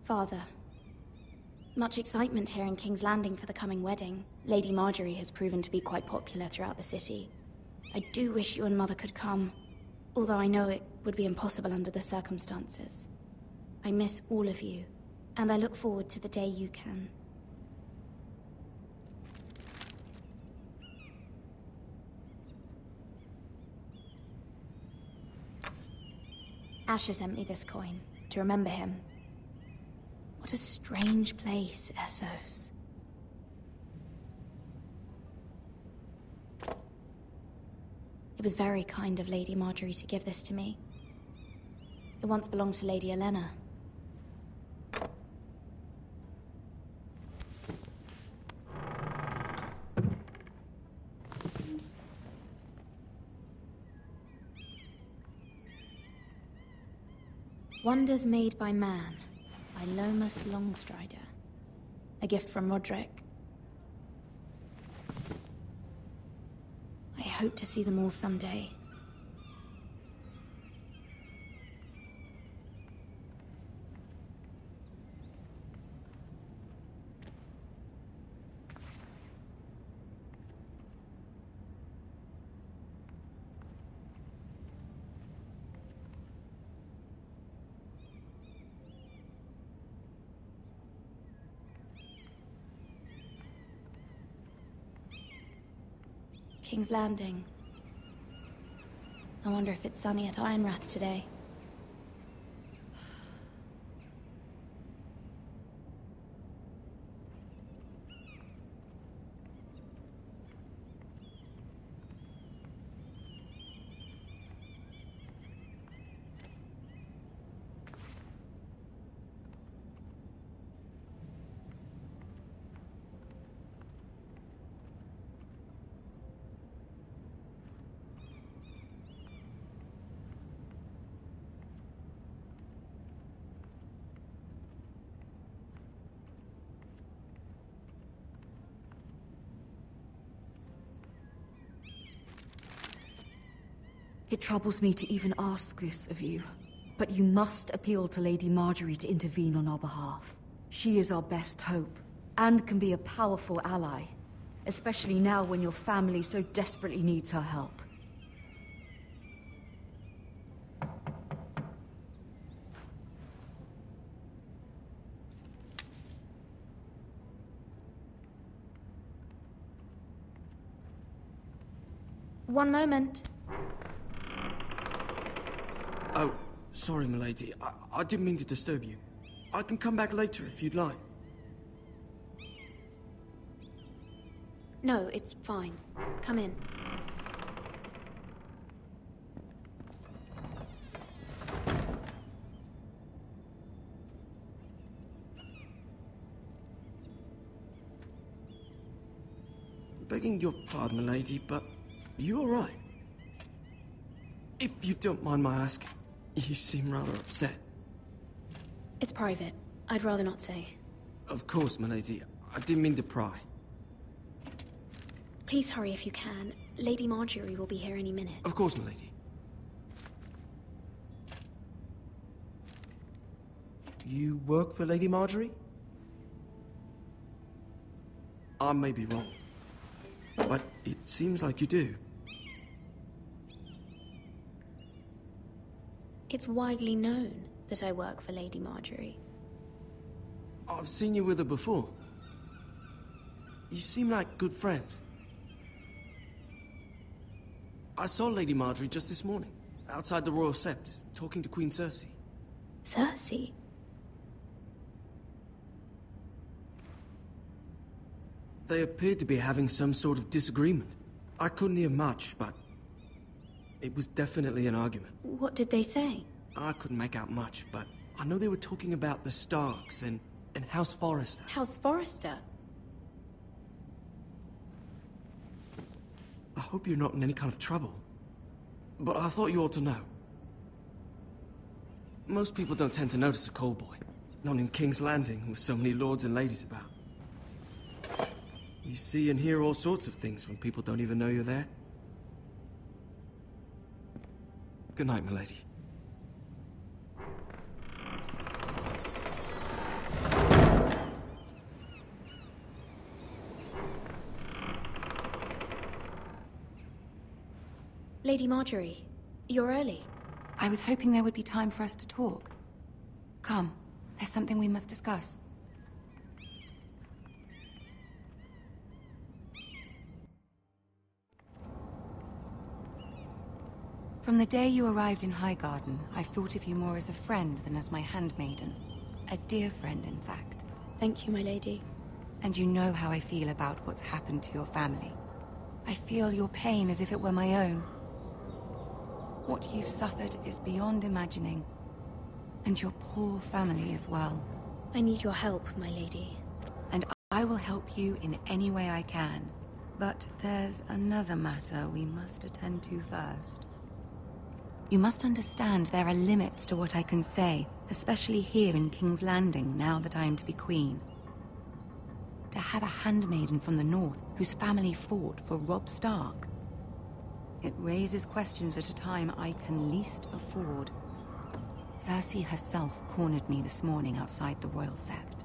Speaker 15: Father, much excitement here in King's Landing for the coming wedding. Lady Marjorie has proven to be quite popular throughout the city. I do wish you and Mother could come, although I know it would be impossible under the circumstances. I miss all of you, and I look forward to the day you can. Asher sent me this coin, to remember him. What a strange place, Essos. It was very kind of Lady Marjorie to give this to me. It once belonged to Lady Elena. Wonders Made by Man, by Lomas Longstrider. A gift from Roderick. I hope to see them all someday. King's Landing. I wonder if it's sunny at Ironrath today.
Speaker 10: It troubles me to even ask this of you, but you must appeal to Lady Marjorie to intervene on our behalf. She is our best hope, and can be a powerful ally, especially now when your family so desperately needs her help.
Speaker 15: One moment.
Speaker 16: Oh, sorry, milady. I didn't mean to disturb you. I can come back later if you'd like.
Speaker 15: No, it's fine. Come in.
Speaker 16: Begging your pardon, milady, but you all right? If you don't mind my asking, you seem rather upset.
Speaker 15: It's private. I'd rather not say.
Speaker 16: Of course, milady. I didn't mean to pry.
Speaker 15: Please hurry if you can. Lady Marjorie will be here any minute.
Speaker 16: Of course, milady. You work for Lady Marjorie? I may be wrong, but it seems like you do.
Speaker 15: It's widely known that I work for Lady Marjorie.
Speaker 16: I've seen you with her before. You seem like good friends. I saw Lady Marjorie just this morning, outside the Royal Sept, talking to Queen Cersei.
Speaker 15: Cersei?
Speaker 16: They appeared to be having some sort of disagreement. I couldn't hear much, but it was definitely an argument.
Speaker 15: What did they say?
Speaker 16: I couldn't make out much, but I know they were talking about the Starks and House Forrester.
Speaker 15: House Forrester?
Speaker 16: I hope you're not in any kind of trouble, but I thought you ought to know. Most people don't tend to notice a callboy, not in King's Landing with so many lords and ladies about. You see and hear all sorts of things when people don't even know you're there. Good night, milady.
Speaker 15: Lady Marjorie, you're early.
Speaker 17: I was hoping there would be time for us to talk. Come, there's something we must discuss. From the day you arrived in Highgarden, I've thought of you more as a friend than as my handmaiden. A dear friend, in fact.
Speaker 15: Thank you, my lady.
Speaker 17: And you know how I feel about what's happened to your family. I feel your pain as if it were my own. What you've suffered is beyond imagining. And your poor family as well.
Speaker 15: I need your help, my lady.
Speaker 17: And I will help you in any way I can. But there's another matter we must attend to first. You must understand there are limits to what I can say, especially here in King's Landing, now that I am to be queen. To have a handmaiden from the north whose family fought for Robb Stark. It raises questions at a time I can least afford. Cersei herself cornered me this morning outside the Royal Sept.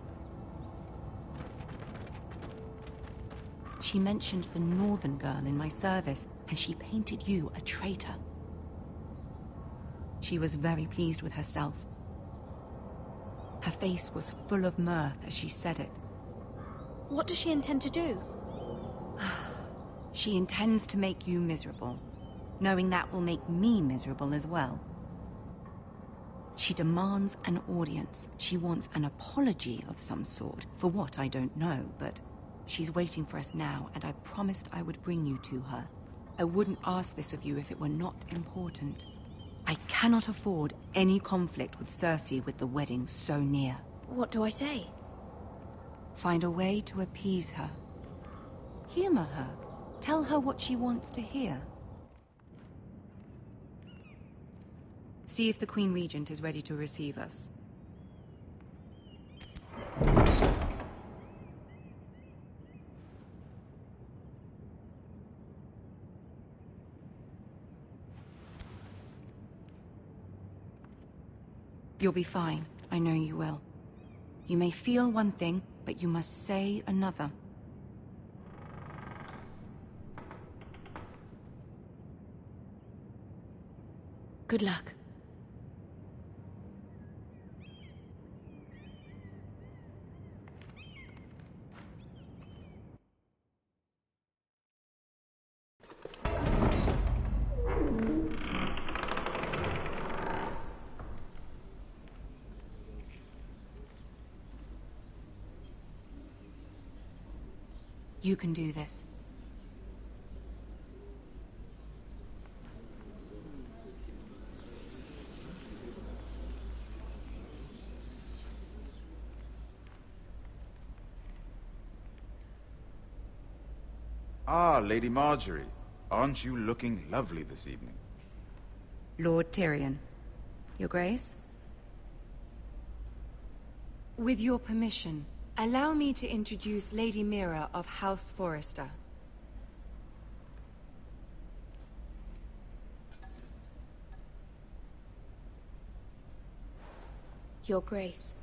Speaker 17: She mentioned the northern girl in my service, and she painted you a traitor. She was very pleased with herself. Her face was full of mirth as she said it.
Speaker 15: What does she intend to do?
Speaker 17: She intends to make you miserable, knowing that will make me miserable as well. She demands an audience. She wants an apology of some sort, for what I don't know, but she's waiting for us now, and I promised I would bring you to her. I wouldn't ask this of you if it were not important. I cannot afford any conflict with Cersei with the wedding so near.
Speaker 15: What do I say?
Speaker 17: Find a way to appease her. Humor her. Tell her what she wants to hear. See if the Queen Regent is ready to receive us. You'll be fine. I know you will. You may feel one thing, but you must say another.
Speaker 10: Good luck.
Speaker 17: You can do this.
Speaker 18: Ah, Lady Marjorie. Aren't you looking lovely this evening?
Speaker 17: Lord Tyrion. Your Grace? With your permission, allow me to introduce Lady Mira of House Forrester.
Speaker 15: Your Grace.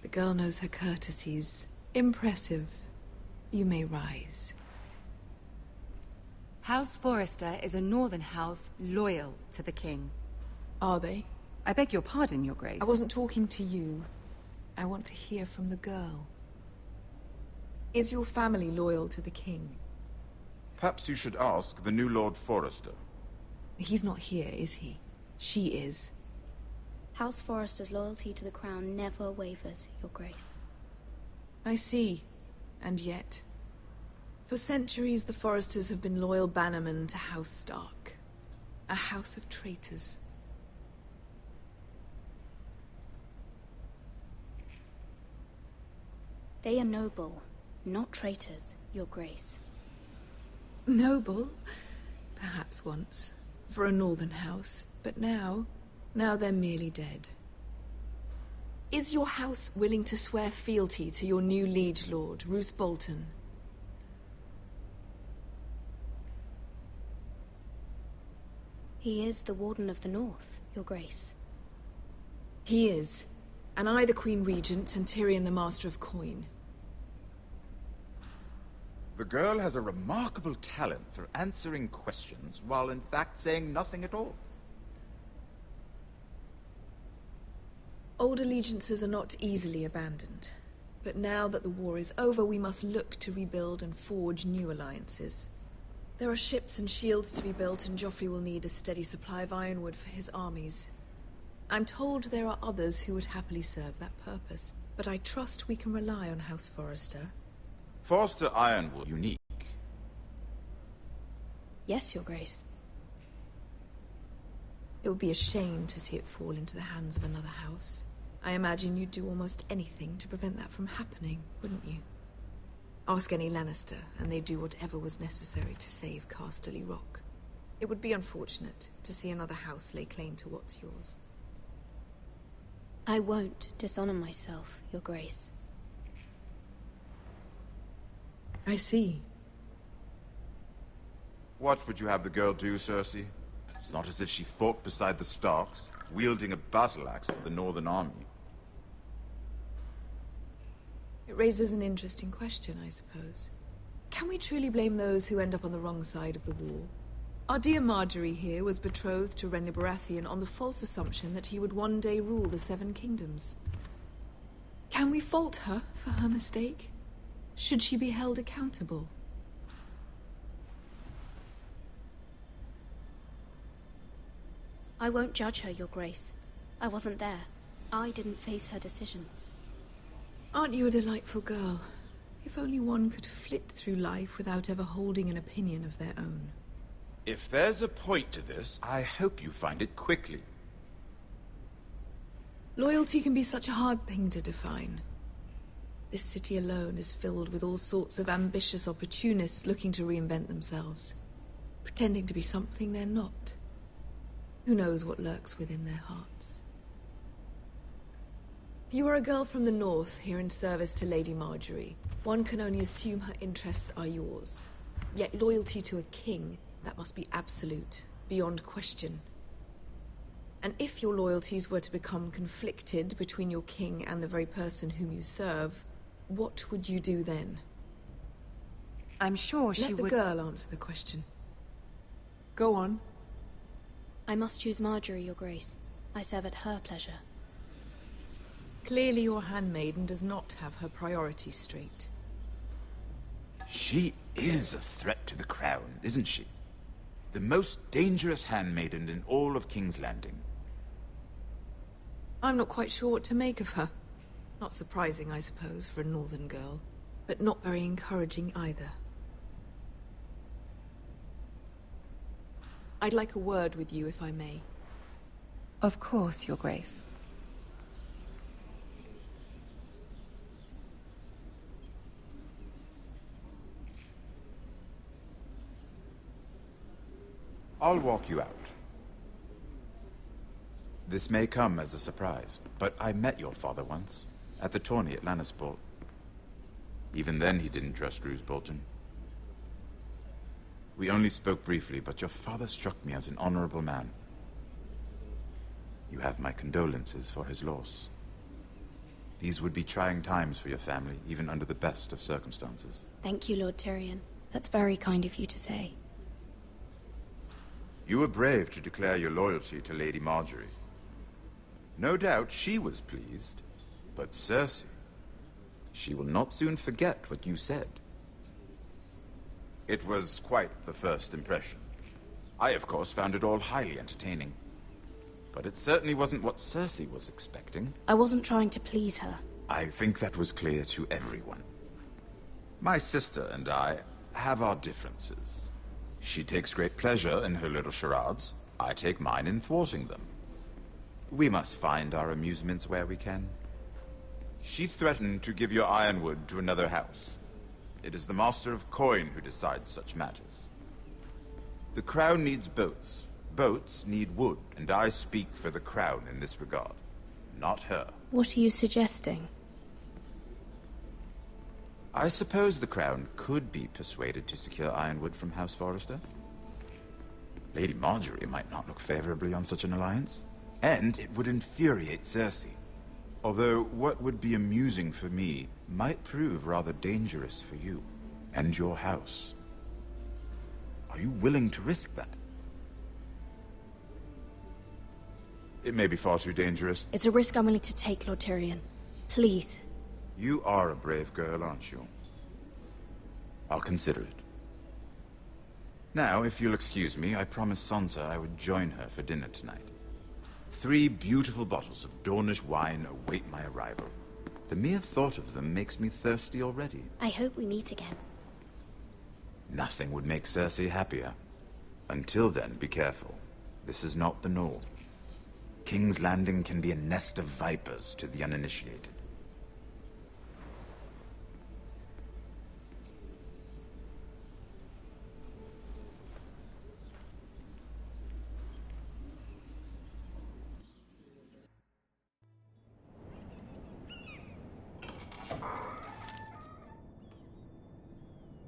Speaker 19: The girl knows her courtesies. Impressive. You may rise.
Speaker 17: House Forrester is a northern house loyal to the king.
Speaker 19: Are they?
Speaker 17: I beg your pardon, Your Grace.
Speaker 19: I wasn't talking to you. I want to hear from the girl. Is your family loyal to the king?
Speaker 18: Perhaps you should ask the new Lord Forrester.
Speaker 19: He's not here, is he? She is.
Speaker 15: House Forrester's loyalty to the crown never wavers, Your Grace.
Speaker 19: I see. And yet... For centuries, the Forresters have been loyal bannermen to House Stark. A house of traitors.
Speaker 15: They are noble, not traitors, Your Grace.
Speaker 19: Noble? Perhaps once. For a northern house. But now they're merely dead. Is your house willing to swear fealty to your new liege lord, Roose Bolton?
Speaker 15: He is the Warden of the North, Your Grace.
Speaker 19: He is. And I the Queen Regent and Tyrion the Master of Coin.
Speaker 18: The girl has a remarkable talent for answering questions while in fact saying nothing at all.
Speaker 19: Old allegiances are not easily abandoned. But now that the war is over, we must look to rebuild and forge new alliances. There are ships and shields to be built, and Joffrey will need a steady supply of ironwood for his armies. I'm told there are others who would happily serve that purpose, but I trust we can rely on House Forrester.
Speaker 18: Forrester Ironwood unique.
Speaker 15: Yes, Your Grace.
Speaker 19: It would be a shame to see it fall into the hands of another house. I imagine you'd do almost anything to prevent that from happening, wouldn't you? Ask any Lannister, and they'd do whatever was necessary to save Casterly Rock. It would be unfortunate to see another house lay claim to what's yours.
Speaker 15: I won't dishonor myself, Your Grace.
Speaker 19: I see.
Speaker 18: What would you have the girl do, Cersei? It's not as if she fought beside the Starks, wielding a battle axe for the Northern Army.
Speaker 19: It raises an interesting question, I suppose. Can we truly blame those who end up on the wrong side of the war? Our dear Marjorie here was betrothed to Renly Baratheon on the false assumption that he would one day rule the Seven Kingdoms. Can we fault her for her mistake? Should she be held accountable?
Speaker 15: I won't judge her, Your Grace. I wasn't there. I didn't face her decisions.
Speaker 19: Aren't you a delightful girl? If only one could flit through life without ever holding an opinion of their own.
Speaker 18: If there's a point to this, I hope you find it quickly.
Speaker 19: Loyalty can be such a hard thing to define. This city alone is filled with all sorts of ambitious opportunists looking to reinvent themselves, pretending to be something they're not. Who knows what lurks within their hearts? You are a girl from the north, here in service to Lady Marjorie. One can only assume her interests are yours. Yet loyalty to a king, that must be absolute, beyond question. And if your loyalties were to become conflicted between your king and the very person whom you serve, what would you do then?
Speaker 17: I'm sure she
Speaker 19: would... Let the girl answer the question. Go on.
Speaker 15: I must choose Marjorie, Your Grace. I serve at her pleasure.
Speaker 19: Clearly your handmaiden does not have her priorities straight.
Speaker 18: She is a threat to the crown, isn't she? The most dangerous handmaiden in all of King's Landing.
Speaker 19: I'm not quite sure what to make of her. Not surprising, I suppose, for a northern girl, but not very encouraging either. I'd like a word with you, if I may.
Speaker 17: Of course, Your Grace.
Speaker 18: I'll walk you out. This may come as a surprise, but I met your father once, at the tourney at Lannisport. Even then he didn't trust Roose Bolton. We only spoke briefly, but your father struck me as an honorable man. You have my condolences for his loss. These would be trying times for your family, even under the best of circumstances.
Speaker 15: Thank you, Lord Tyrion. That's very kind of you to say.
Speaker 18: You were brave to declare your loyalty to Lady Marjorie. No doubt she was pleased, but Cersei, she will not soon forget what you said. It was quite the first impression. I, of course, found it all highly entertaining. But it certainly wasn't what Cersei was expecting.
Speaker 15: I wasn't trying to please her.
Speaker 18: I think that was clear to everyone. My sister and I have our differences. She takes great pleasure in her little charades. I take mine in thwarting them. We must find our amusements where we can. She threatened to give your ironwood to another house. It is the Master of Coin who decides such matters. The Crown needs boats. Boats need wood, and I speak for the Crown in this regard, not her.
Speaker 15: What are you suggesting?
Speaker 18: I suppose the Crown could be persuaded to secure ironwood from House Forrester. Lady Marjorie might not look favorably on such an alliance, and it would infuriate Cersei. Although what would be amusing for me might prove rather dangerous for you and your house. Are you willing to risk that? It may be far too dangerous.
Speaker 15: It's a risk I'm willing to take, Lord Tyrion. Please.
Speaker 18: You are a brave girl, aren't you? I'll consider it. Now, if you'll excuse me, I promised Sansa I would join her for dinner tonight. 3 beautiful bottles of Dornish wine await my arrival. The mere thought of them makes me thirsty already.
Speaker 15: I hope we meet again.
Speaker 18: Nothing would make Cersei happier. Until then, be careful. This is not the North. King's Landing can be a nest of vipers to the uninitiated.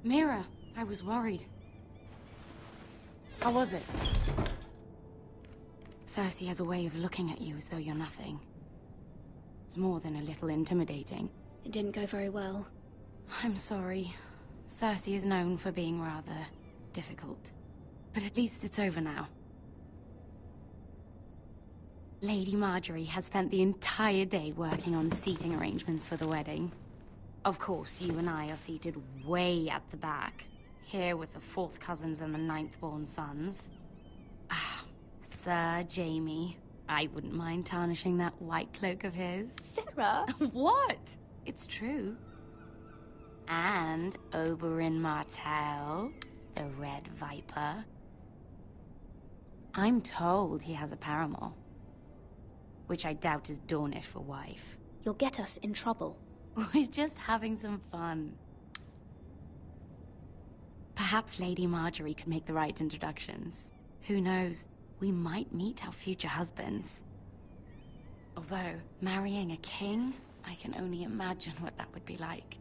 Speaker 17: Mira, I was worried. How was it? Cersei has a way of looking at you as though you're nothing. It's more than a little intimidating.
Speaker 15: It didn't go very well.
Speaker 17: I'm sorry. Cersei is known for being rather difficult. But at least it's over now. Lady Marjorie has spent the entire day working on seating arrangements for the wedding. Of course, you and I are seated way at the back, here with the 4th cousins and the 9th-born sons. Ah, Sir Jaime. I wouldn't mind tarnishing that white cloak of his.
Speaker 15: Sarah!
Speaker 17: What? It's true. And Oberyn Martell, the Red Viper. I'm told he has a paramour, which I doubt is Dornish for wife.
Speaker 15: You'll get us in trouble.
Speaker 17: We're just having some fun. Perhaps Lady Marjorie could make the right introductions. Who knows? We might meet our future husbands. Although, marrying a king, I can only imagine what that would be like.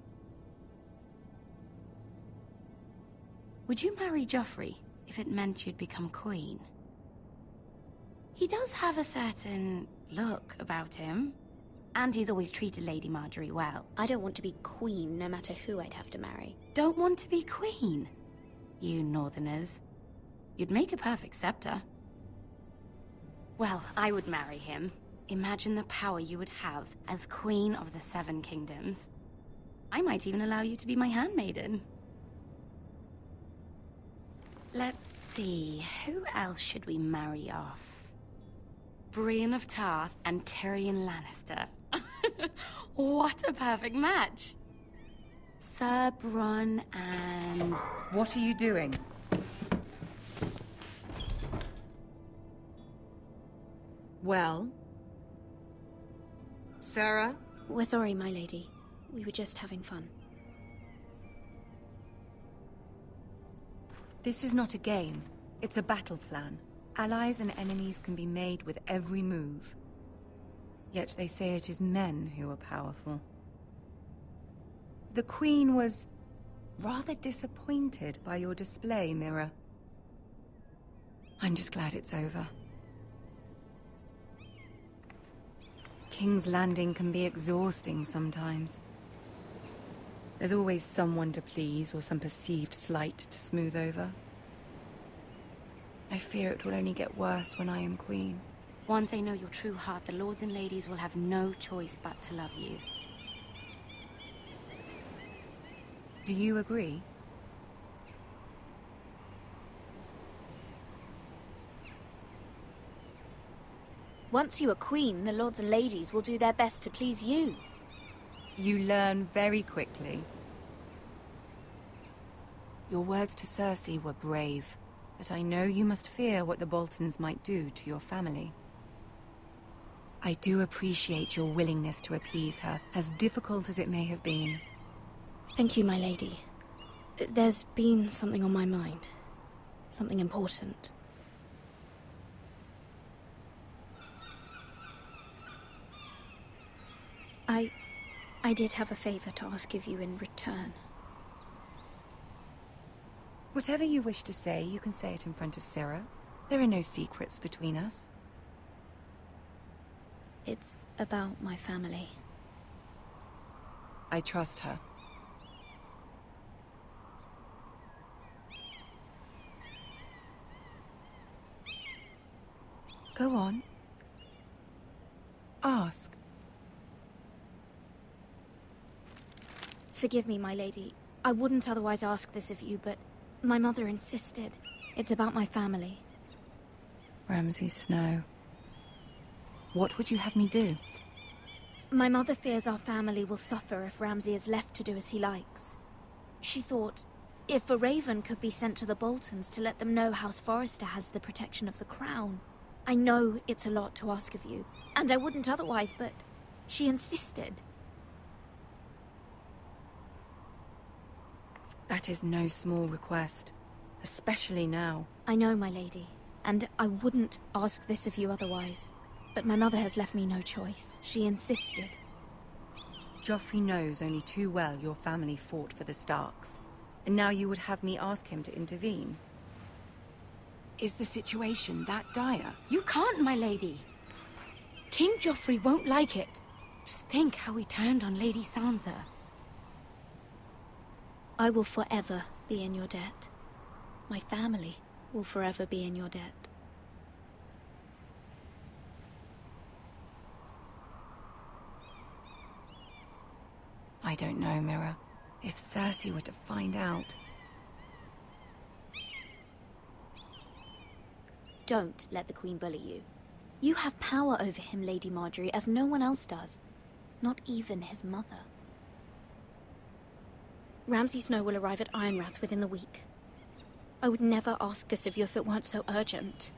Speaker 17: Would you marry Joffrey if it meant you'd become queen?
Speaker 15: He does have a certain look about him. And he's always treated Lady Marjorie well. I don't want to be queen, no matter who I'd have to marry. Don't want to be queen? You northerners. You'd make a perfect scepter. Well, I would marry him. Imagine the power you would have as Queen of the Seven Kingdoms. I might even allow you to be my handmaiden. Let's see, who else should we marry off? Brienne of Tarth and Tyrion Lannister. What a perfect match! Sir Bronn and...
Speaker 17: What are you doing? Well? Sarah?
Speaker 15: We're sorry, my lady. We were just having fun.
Speaker 17: This is not a game. It's a battle plan. Allies and enemies can be made with every move. Yet they say it is men who are powerful. The Queen was rather disappointed by your display, Mira. I'm just glad it's over. King's Landing can be exhausting sometimes. There's always someone to please or some perceived slight to smooth over. I fear it will only get worse when I am queen.
Speaker 15: Once they know your true heart, the lords and ladies will have no choice but to love you.
Speaker 17: Do you agree?
Speaker 15: Once you are queen, the lords and ladies will do their best to please you.
Speaker 17: You learn very quickly. Your words to Cersei were brave, but I know you must fear what the Boltons might do to your family. I do appreciate your willingness to appease her, as difficult as it may have been.
Speaker 15: Thank you, my lady. There's been something on my mind. Something important. I did have a favor to ask of you in return.
Speaker 17: Whatever you wish to say, you can say it in front of Sarah. There are no secrets between us.
Speaker 15: It's about my family.
Speaker 17: I trust her. Go on. Ask.
Speaker 15: Forgive me, my lady. I wouldn't otherwise ask this of you, but my mother insisted. It's about my family.
Speaker 17: Ramsay Snow. What would you have me do?
Speaker 15: My mother fears our family will suffer if Ramsay is left to do as he likes. She thought, if a raven could be sent to the Boltons to let them know House Forrester has the protection of the crown. I know it's a lot to ask of you, and I wouldn't otherwise, but she insisted.
Speaker 17: That is no small request, especially now.
Speaker 15: I know, my lady, and I wouldn't ask this of you otherwise. But my mother has left me no choice. She insisted.
Speaker 17: Joffrey knows only too well your family fought for the Starks. And now you would have me ask him to intervene? Is the situation that dire?
Speaker 15: You can't, my lady. King Joffrey won't like it. Just think how he turned on Lady Sansa. I will forever be in your debt. My family will forever be in your debt.
Speaker 17: I don't know, Mira. If Cersei were to find out...
Speaker 15: Don't let the Queen bully you. You have power over him, Lady Marjorie, as no one else does. Not even his mother. Ramsay Snow will arrive at Ironrath within the week. I would never ask this of you if it weren't so urgent.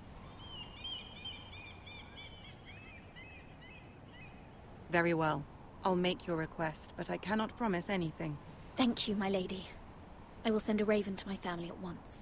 Speaker 17: Very well. I'll make your request, but I cannot promise anything.
Speaker 15: Thank you, my lady. I will send a raven to my family at once.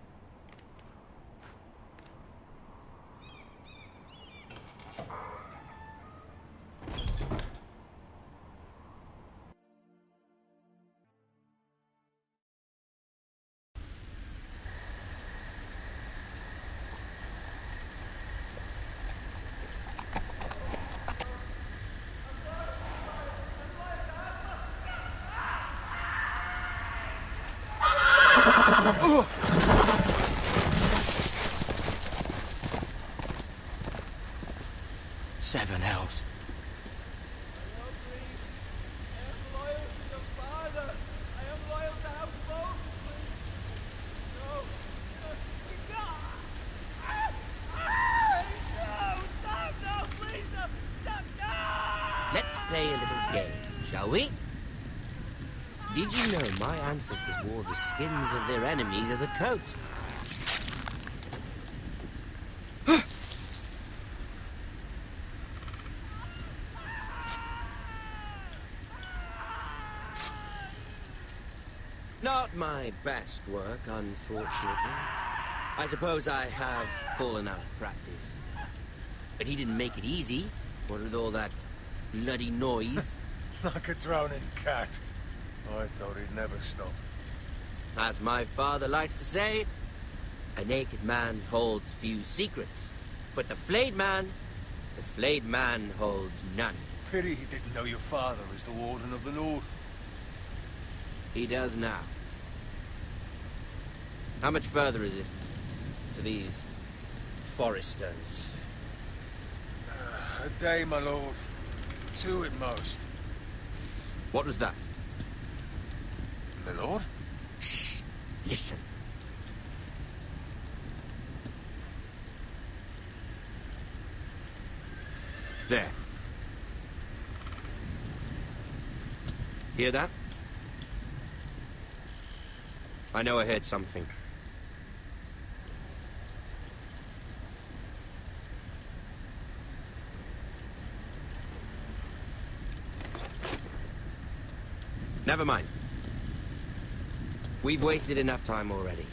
Speaker 9: Seven hells.
Speaker 20: Let's play a little game, shall we? Did you know my ancestors wore the skins of their enemies as a coat? Not my best work, unfortunately. I suppose I have fallen out of practice. But he didn't make it easy, what with all that bloody noise.
Speaker 6: Like a drowning cat. I thought he'd never stop.
Speaker 20: As my father likes to say, a naked man holds few secrets. But the flayed man holds none.
Speaker 6: Pity he didn't know your father is the Warden of the North.
Speaker 20: He does now. How much further is it to these foresters?
Speaker 6: A day, my lord. 2 at most.
Speaker 20: What was that?
Speaker 6: My lord?
Speaker 20: Shh! Listen. There. Hear that? I know I heard something. Never mind. We've wasted enough time already.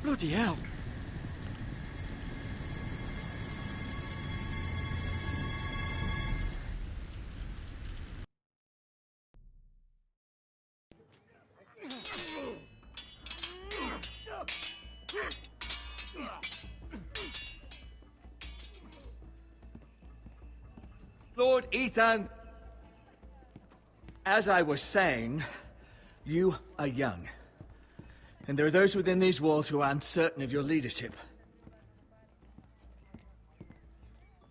Speaker 9: Bloody hell.
Speaker 8: Lord Ethan, as I was saying, you are young. And there are those within these walls who are uncertain of your leadership.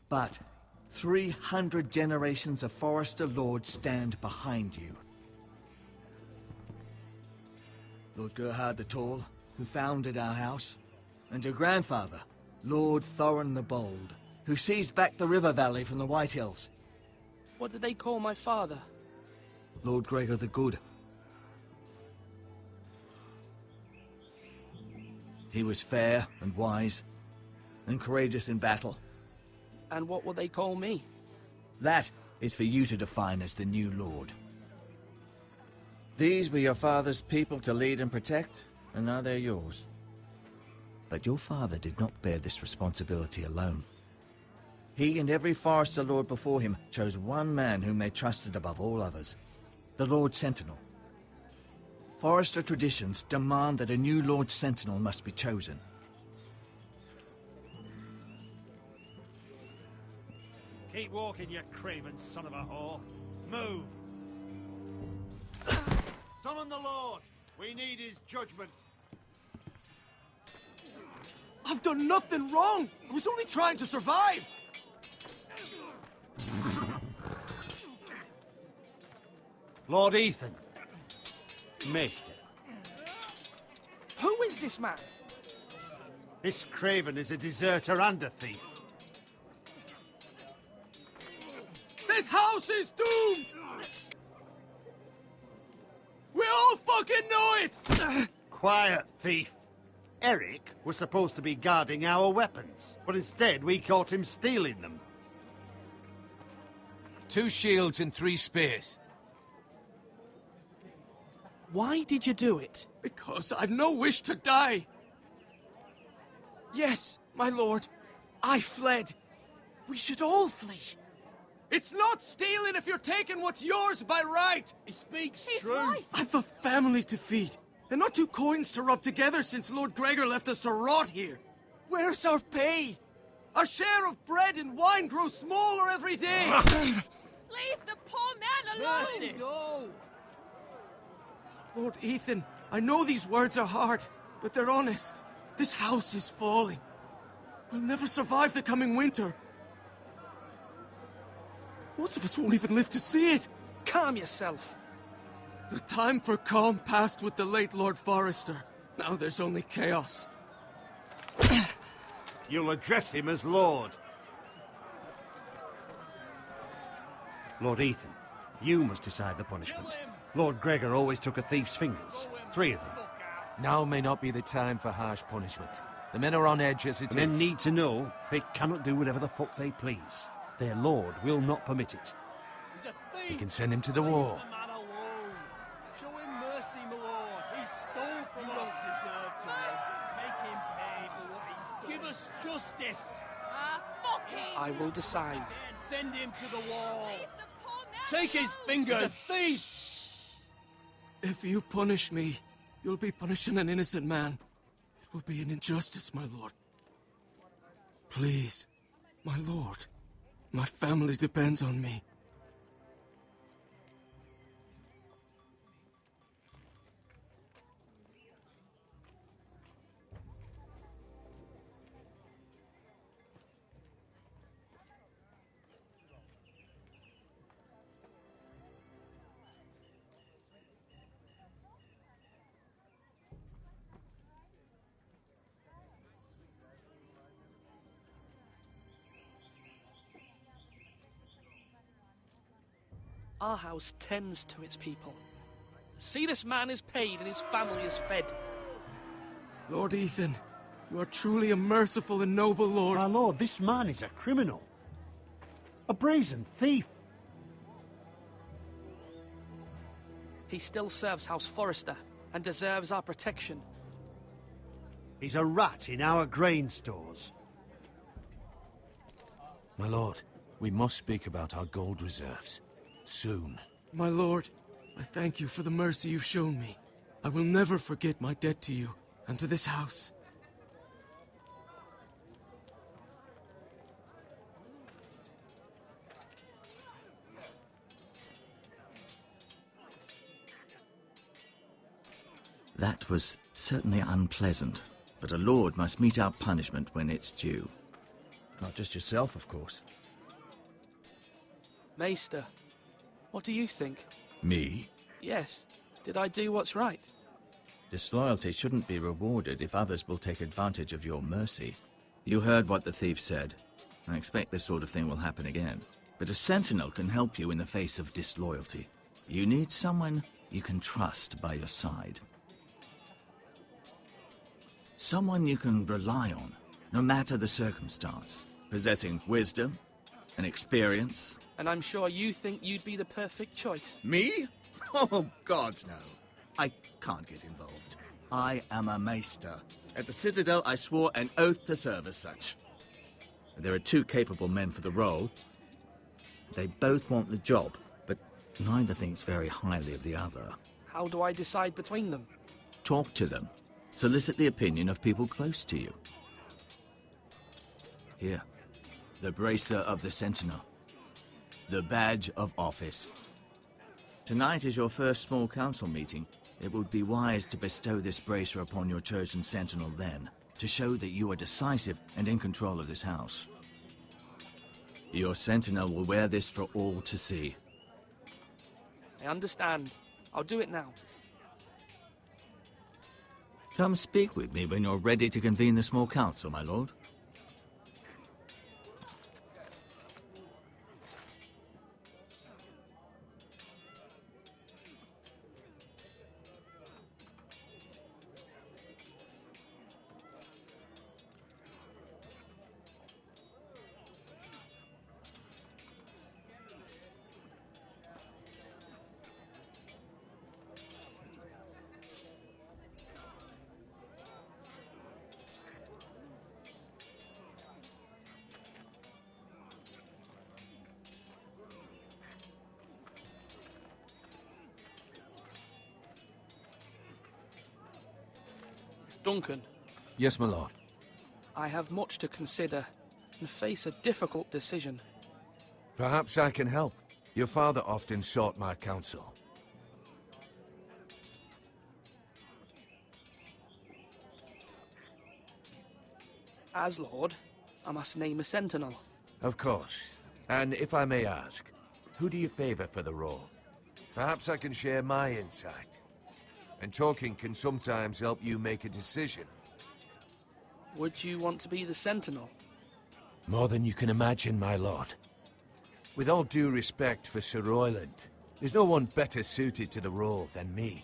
Speaker 8: But 300 generations of Forester Lords stand behind you. Lord Gerhard the Tall, who founded our house, and your grandfather, Lord Thorin the Bold, who seized back the river valley from the White Hills.
Speaker 14: What did they call my father?
Speaker 8: Lord Gregor the Good. He was fair and wise, and courageous in battle.
Speaker 14: And what will they call me?
Speaker 8: That is for you to define as the new Lord. These were your father's people to lead and protect, and now they're yours. But your father did not bear this responsibility alone. He and every Forester Lord before him chose one man whom they trusted above all others, the Lord Sentinel. Forester traditions demand that a new Lord Sentinel must be chosen.
Speaker 12: Keep walking, you craven son of a whore. Move!
Speaker 5: Summon the Lord! We need his judgment.
Speaker 4: I've done nothing wrong! I was only trying to survive!
Speaker 12: Lord Ethan. Maester.
Speaker 14: Who is this man?
Speaker 12: This craven is a deserter and a thief.
Speaker 4: This house is doomed! We all fucking know it!
Speaker 12: Quiet, thief. Eric was supposed to be guarding our weapons, but instead we caught him stealing them.
Speaker 7: 2 shields and 3 spears.
Speaker 14: Why did you do it?
Speaker 16: Because I've no wish to die. Yes, my lord. I fled. We should all flee. It's not stealing if you're taking what's yours by right.
Speaker 12: He speaks
Speaker 16: true. Right. I've a family to feed, and not 2 coins to rub together since Lord Gregor left us to rot here. Where's our pay? Our share of bread and wine grows smaller every day.
Speaker 11: Leave the poor man alone!
Speaker 12: Mercy, no!
Speaker 16: Lord Ethan, I know these words are hard, but they're honest. This house is falling. We'll never survive the coming winter. Most of us won't even live to see it.
Speaker 14: Calm yourself.
Speaker 16: The time for calm passed with the late Lord Forrester. Now there's only chaos.
Speaker 12: You'll address him as Lord. Lord Ethan, you must decide the punishment. Lord Gregor always took a thief's fingers. 3 of them.
Speaker 6: Now may not be the time for harsh punishment. The men are on edge as it is.
Speaker 12: Men need to know they cannot do whatever the fuck they please. Their lord will not permit it.
Speaker 6: We can send him to the war.
Speaker 4: Show him mercy, my lord. He stole from us. Deserve to live. Make him pay for what he's done. Give us justice.
Speaker 11: Fuck him!
Speaker 14: I will decide.
Speaker 4: Send him to the wall. Take his fingers. He's a thief.
Speaker 16: If you punish me, you'll be punishing an innocent man. It will be an injustice, my lord. Please, my lord. My family depends on me.
Speaker 14: Our house tends to its people. See, this man is paid and his family is fed.
Speaker 16: Lord Ethan, you are truly a merciful and noble lord.
Speaker 12: My lord, this man is a criminal. A brazen thief.
Speaker 14: He still serves House Forrester and deserves our protection.
Speaker 12: He's a rat in our grain stores.
Speaker 6: My lord, we must speak about our gold reserves. Soon.
Speaker 16: My lord, I thank you for the mercy you've shown me. I will never forget my debt to you and to this house.
Speaker 8: That was certainly unpleasant, but a lord must mete out punishment when it's due.
Speaker 3: Not just yourself, of course.
Speaker 14: Maester, what do you think?
Speaker 8: Me?
Speaker 14: Yes. Did I do what's right?
Speaker 8: Disloyalty shouldn't be rewarded if others will take advantage of your mercy. You heard what the thief said. I expect this sort of thing will happen again. But a sentinel can help you in the face of disloyalty. You need someone you can trust by your side. Someone you can rely on, no matter the circumstance. Possessing wisdom and experience.
Speaker 14: And I'm sure you think you'd be the perfect choice.
Speaker 8: Me? Oh, gods no. I can't get involved. I am a maester. At the Citadel, I swore an oath to serve as such. There are 2 capable men for the role. They both want the job, but neither thinks very highly of the other.
Speaker 14: How do I decide between them?
Speaker 8: Talk to them. Solicit the opinion of people close to you. Here, the bracer of the Sentinel. The badge of office. Tonight is your first small council meeting. It would be wise to bestow this bracer upon your chosen sentinel then, to show that you are decisive and in control of this house. Your sentinel will wear this for all to see.
Speaker 14: I understand. I'll do it now.
Speaker 8: Come speak with me when you're ready to convene the small council, my lord.
Speaker 14: Duncan,
Speaker 6: Yes, my lord.
Speaker 14: I have much to consider and face a difficult decision.
Speaker 6: Perhaps I can help. Your father often sought my counsel.
Speaker 14: As Lord, I must name a sentinel.
Speaker 6: Of course. And if I may ask, who do you favor for the role? Perhaps I can share my insight. And talking can sometimes help you make a decision.
Speaker 14: Would you want to be the sentinel?
Speaker 6: More than you can imagine, my lord. With all due respect for Sir Royland, there's no one better suited to the role than me.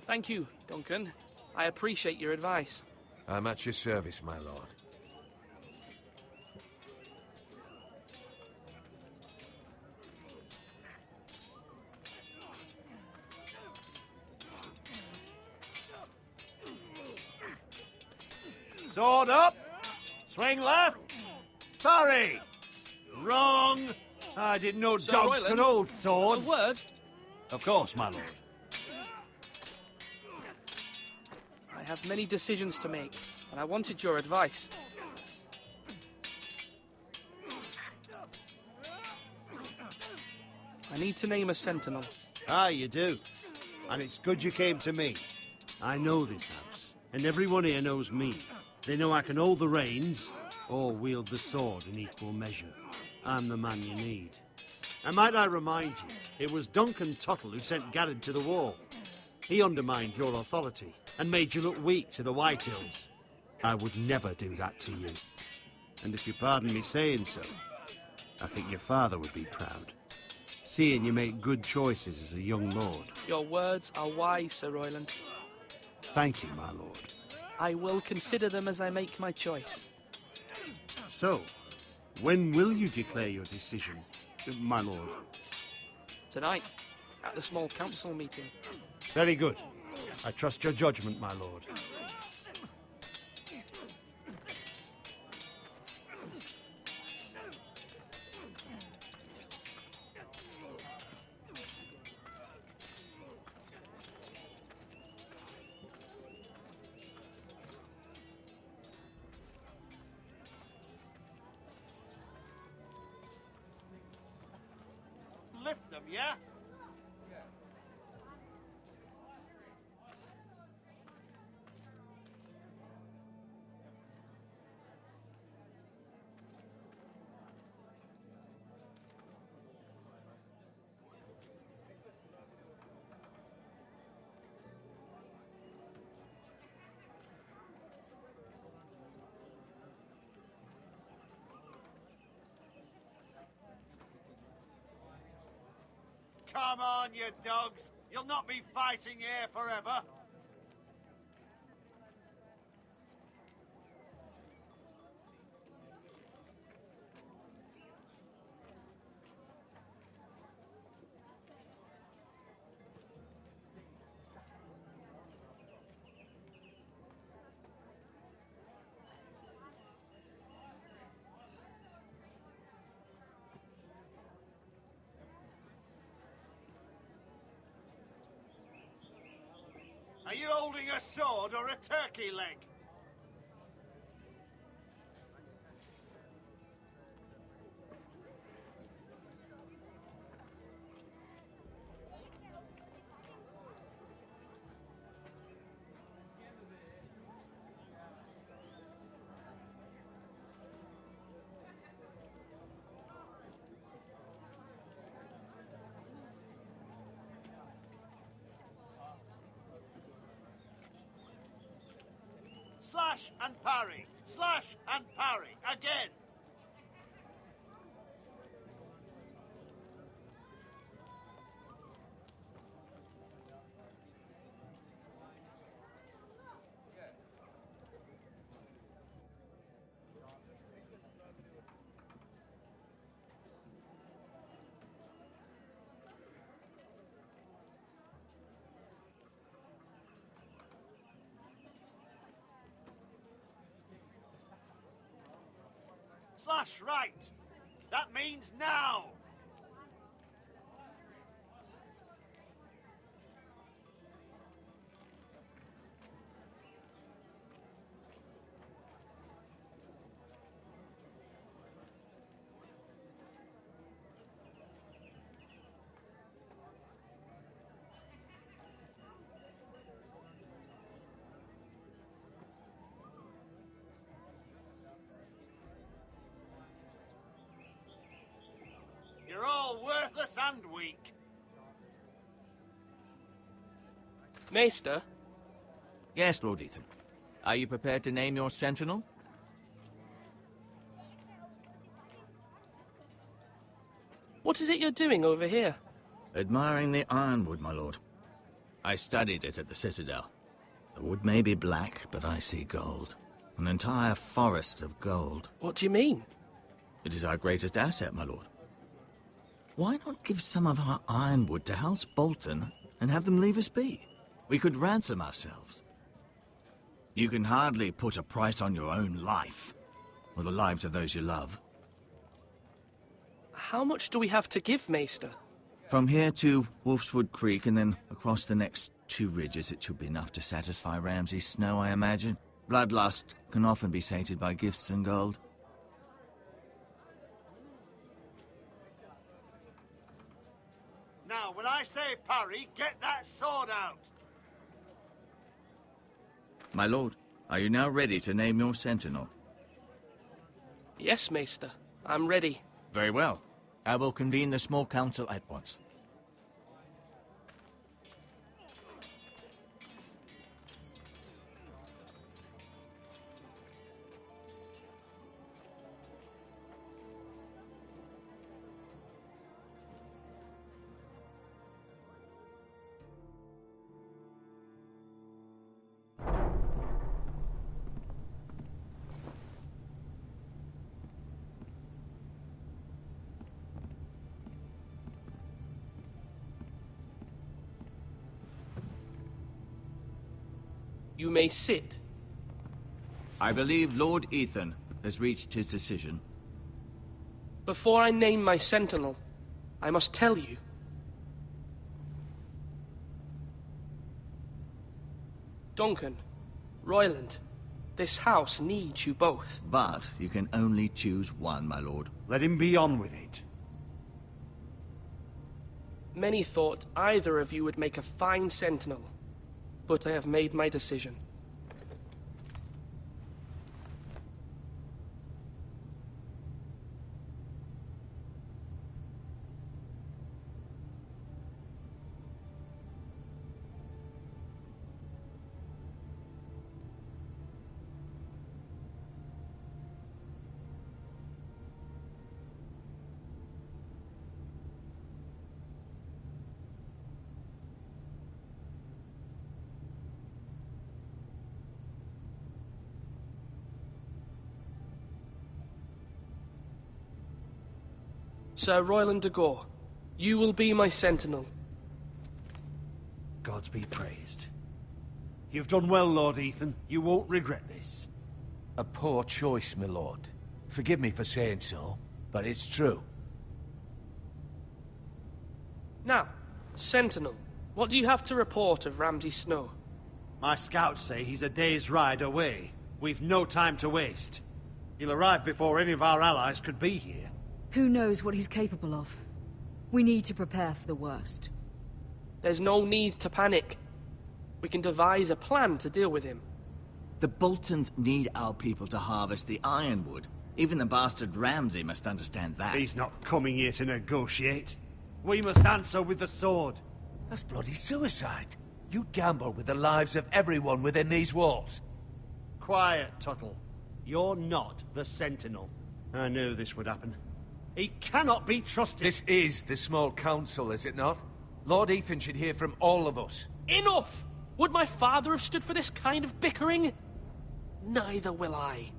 Speaker 14: Thank you, Duncan. I appreciate your advice.
Speaker 6: I'm at your service, my lord.
Speaker 12: Sword up! Swing left! Parry! Wrong! I didn't know
Speaker 14: Sir
Speaker 12: dogs
Speaker 14: Royland,
Speaker 12: could hold swords.
Speaker 14: A word?
Speaker 12: Of course, my lord.
Speaker 14: I have many decisions to make, and I wanted your advice. I need to name a sentinel.
Speaker 12: Ah, you do. And it's good you came to me. I know this house, and everyone here knows me. They know I can hold the reins, or wield the sword in equal measure. I'm the man you need. And might I remind you, it was Duncan Tuttle who sent Garrett to the wall. He undermined your authority, and made you look weak to the Whitehills. I would never do that to you. And if you pardon me saying so, I think your father would be proud. Seeing you make good choices as a young lord.
Speaker 14: Your words are wise, Sir Royland.
Speaker 12: Thank you, my lord.
Speaker 14: I will consider them as I make my choice.
Speaker 12: So, when will you declare your decision, my lord?
Speaker 14: Tonight, at the small council meeting.
Speaker 12: Very good. I trust your judgment, my lord. Lift them, yeah? Come on, you dogs. You'll not be fighting here forever. Are you holding a sword or a turkey leg? Slash and parry. Slash and parry. Again. Slash right. That means now. breathless and weak.
Speaker 14: Maester?
Speaker 8: Yes, Lord Ethan. Are you prepared to name your sentinel?
Speaker 14: What is it you're doing over here?
Speaker 8: Admiring the ironwood, my lord. I studied it at the Citadel. The wood may be black, but I see gold. An entire forest of gold.
Speaker 14: What do you mean?
Speaker 8: It is our greatest asset, my lord. Why not give some of our ironwood to House Bolton and have them leave us be? We could ransom ourselves. You can hardly put a price on your own life, or the lives of those you love.
Speaker 14: How much do we have to give, Maester?
Speaker 8: From here to Wolfswood Creek and then across the next 2 ridges, it should be enough to satisfy Ramsay Snow, I imagine. Bloodlust can often be sated by gifts and gold.
Speaker 12: Now, when I say parry, get that sword out!
Speaker 8: My lord, are you now ready to name your sentinel?
Speaker 14: Yes, Maester. I'm ready.
Speaker 8: Very well. I will convene the small council at once.
Speaker 14: You may sit.
Speaker 8: I believe Lord Ethan has reached his decision.
Speaker 14: Before I name my sentinel, I must tell you. Duncan, Royland, this house needs you both.
Speaker 8: But you can only choose one, my lord.
Speaker 12: Let him be on with it.
Speaker 14: Many thought either of you would make a fine sentinel, but I have made my decision. Sir Royland de Gore, you will be my sentinel.
Speaker 12: Gods be praised. You've done well, Lord Ethan. You won't regret this.
Speaker 6: A poor choice, my lord. Forgive me for saying so, but it's true.
Speaker 14: Now, Sentinel, what do you have to report of Ramsay Snow?
Speaker 12: My scouts say he's a day's ride away. We've no time to waste. He'll arrive before any of our allies could be here.
Speaker 10: Who knows what he's capable of? We need to prepare for the worst.
Speaker 14: There's no need to panic. We can devise a plan to deal with him.
Speaker 8: The Boltons need our people to harvest the ironwood. Even the bastard Ramsay must understand that.
Speaker 12: He's not coming here to negotiate. We must answer with the sword.
Speaker 6: That's bloody suicide. You gamble with the lives of everyone within these walls.
Speaker 12: Quiet, Tuttle. You're not the Sentinel. I knew this would happen. He cannot be trusted.
Speaker 6: This is the small council, is it not? Lord Ethan should hear from all of us.
Speaker 14: Enough! Would my father have stood for this kind of bickering? Neither will I.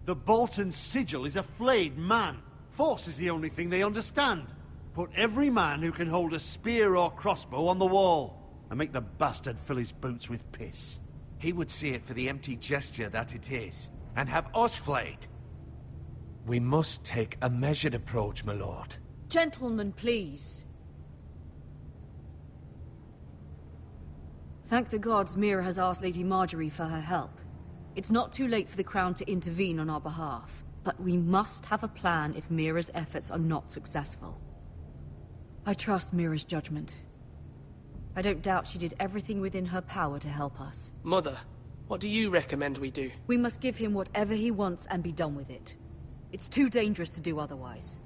Speaker 12: The Bolton sigil is a flayed man. Force is the only thing they understand. Put every man who can hold a spear or crossbow on the wall, and make the bastard fill his boots with piss.
Speaker 6: He would see it for the empty gesture that it is, and have us flayed. We must take a measured approach, my lord.
Speaker 10: Gentlemen, please. Thank the gods Mira has asked Lady Marjorie for her help. It's not too late for the Crown to intervene on our behalf, but we must have a plan if Mira's efforts are not successful. I trust Mira's judgment. I don't doubt she did everything within her power to help us.
Speaker 14: Mother, what do you recommend we do?
Speaker 10: We must give him whatever he wants and be done with it.
Speaker 21: It's too dangerous to do otherwise.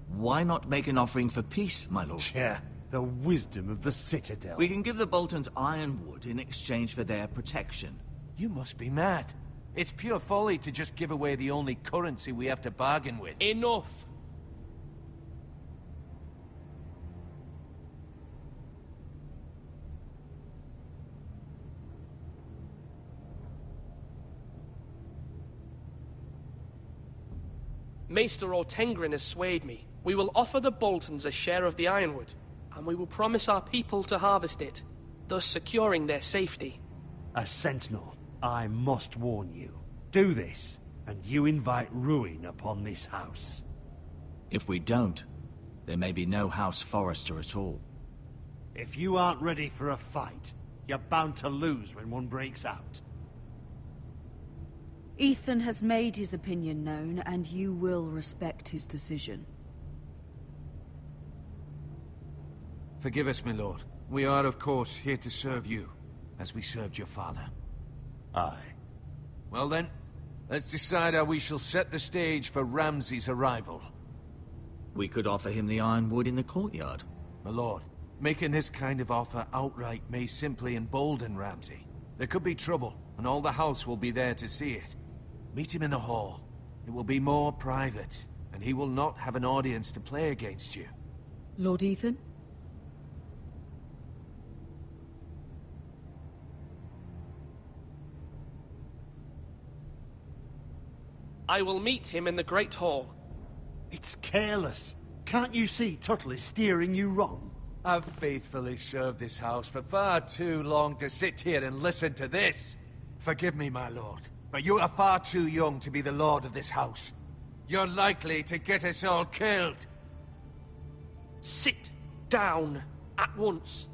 Speaker 8: Why not make an offering for peace, my lord?
Speaker 12: Yeah, the wisdom of the Citadel.
Speaker 8: We can give the Boltons ironwood in exchange for their protection.
Speaker 6: You must be mad. It's pure folly to just give away the only currency we have to bargain with.
Speaker 14: Enough! Maester Ortengrin has swayed me. We will offer the Boltons a share of the ironwood, and we will promise our people to harvest it, thus securing their safety.
Speaker 12: A sentinel, I must warn you. Do this, and you invite ruin upon this house.
Speaker 8: If we don't, there may be no House Forrester at all.
Speaker 12: If you aren't ready for a fight, you're bound to lose when one breaks out.
Speaker 21: Ethan has made his opinion known, and you will respect his decision.
Speaker 6: Forgive us, my lord. We are, of course, here to serve you, as we served your father.
Speaker 12: Aye.
Speaker 6: Well then, let's decide how we shall set the stage for Ramsay's arrival.
Speaker 8: We could offer him the ironwood in the courtyard.
Speaker 6: My lord, making this kind of offer outright may simply embolden Ramsay. There could be trouble, and all the house will be there to see it. Meet him in the hall. It will be more private, and he will not have an audience to play against you.
Speaker 21: Lord Ethan?
Speaker 14: I will meet him in the Great Hall.
Speaker 12: It's careless. Can't you see Tuttle is steering you wrong?
Speaker 6: I've faithfully served this house for far too long to sit here and listen to this. Forgive me, my lord, but you are far too young to be the lord of this house. You're likely to get us all killed.
Speaker 14: Sit down at once.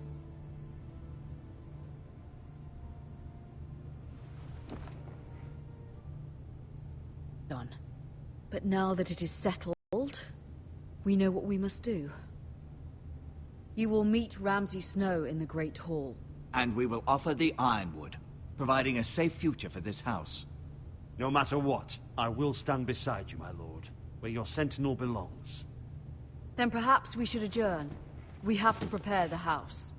Speaker 21: Done. But now that it is settled, we know what we must do. You will meet Ramsay Snow in the Great Hall.
Speaker 8: And we will offer the ironwood, providing a safe future for this house.
Speaker 12: No matter what, I will stand beside you, my lord, where your sentinel belongs.
Speaker 21: Then perhaps we should adjourn. We have to prepare the house.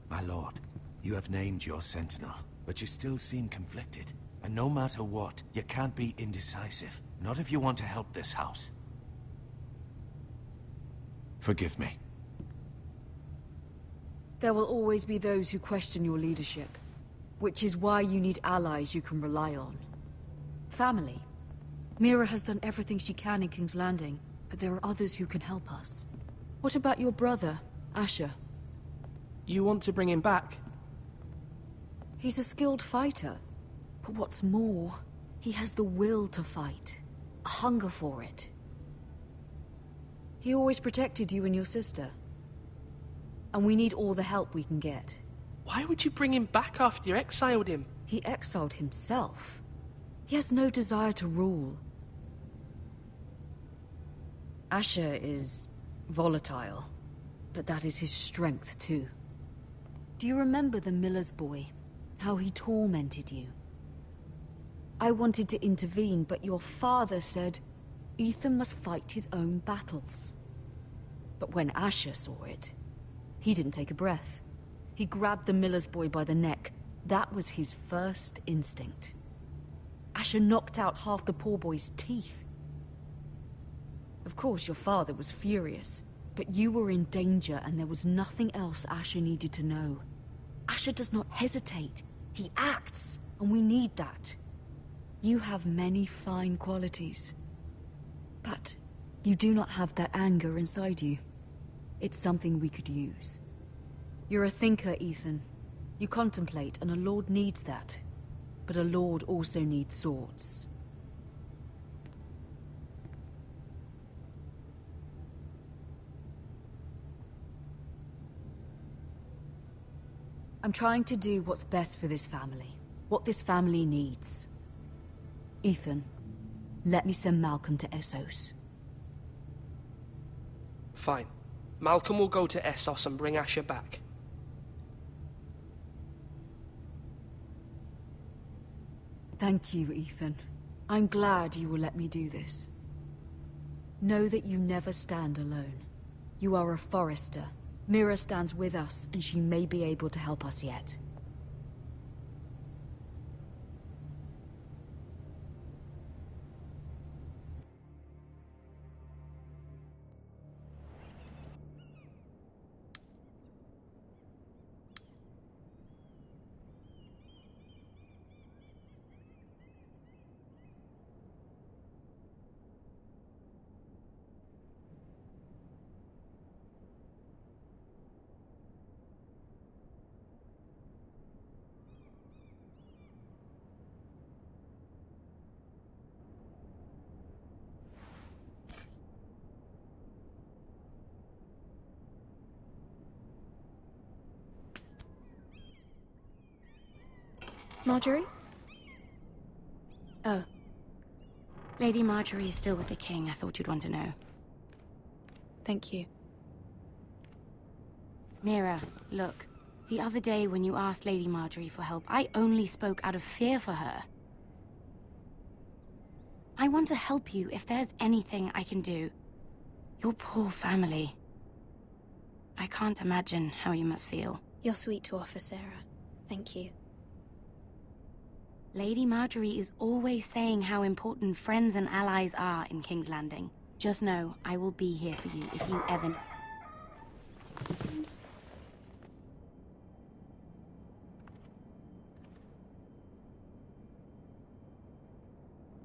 Speaker 6: My lord, you have named your sentinel, but you still seem conflicted. And no matter what, you can't be indecisive. Not if you want to help this house. Forgive me.
Speaker 21: There will always be those who question your leadership, which is why you need allies you can rely on. Family. Mira has done everything she can in King's Landing, but there are others who can help us. What about your brother, Asher?
Speaker 14: You want to bring him back?
Speaker 21: He's a skilled fighter. But what's more, he has the will to fight. A hunger for it. He always protected you and your sister. And we need all the help we can get.
Speaker 14: Why would you bring him back after you exiled him?
Speaker 21: He exiled himself. He has no desire to rule. Asher is volatile, but that is his strength too. Do you remember the miller's boy? How he tormented you? I wanted to intervene, but your father said Ethan must fight his own battles. But when Asher saw it, he didn't take a breath. He grabbed the miller's boy by the neck. That was his first instinct. Asher knocked out half the poor boy's teeth. Of course, your father was furious, but you were in danger and there was nothing else Asher needed to know. Asher does not hesitate. He acts, and we need that. You have many fine qualities, but you do not have that anger inside you. It's something we could use. You're a thinker, Ethan. You contemplate, and a lord needs that. But a lord also needs swords. I'm trying to do what's best for this family. What this family needs. Ethan, let me send Malcolm to Essos.
Speaker 14: Fine. Malcolm will go to Essos and bring Asher back.
Speaker 10: Thank you, Ethan. I'm glad you will let me do this. Know that you never stand alone. You are a Forester. Mira stands with us, and she may be able to help us yet.
Speaker 15: Marjorie? Oh. Lady Marjorie is still with the king. I thought you'd want to know.
Speaker 10: Thank you.
Speaker 15: Mira, look. The other day when you asked Lady Marjorie for help, I only spoke out of fear for her. I want to help you if there's anything I can do. Your poor family. I can't imagine how you must feel.
Speaker 13: You're sweet to offer, Sarah. Thank you.
Speaker 15: Lady Marjorie is always saying how important friends and allies are in King's Landing. Just know, I will be here for you if you ever...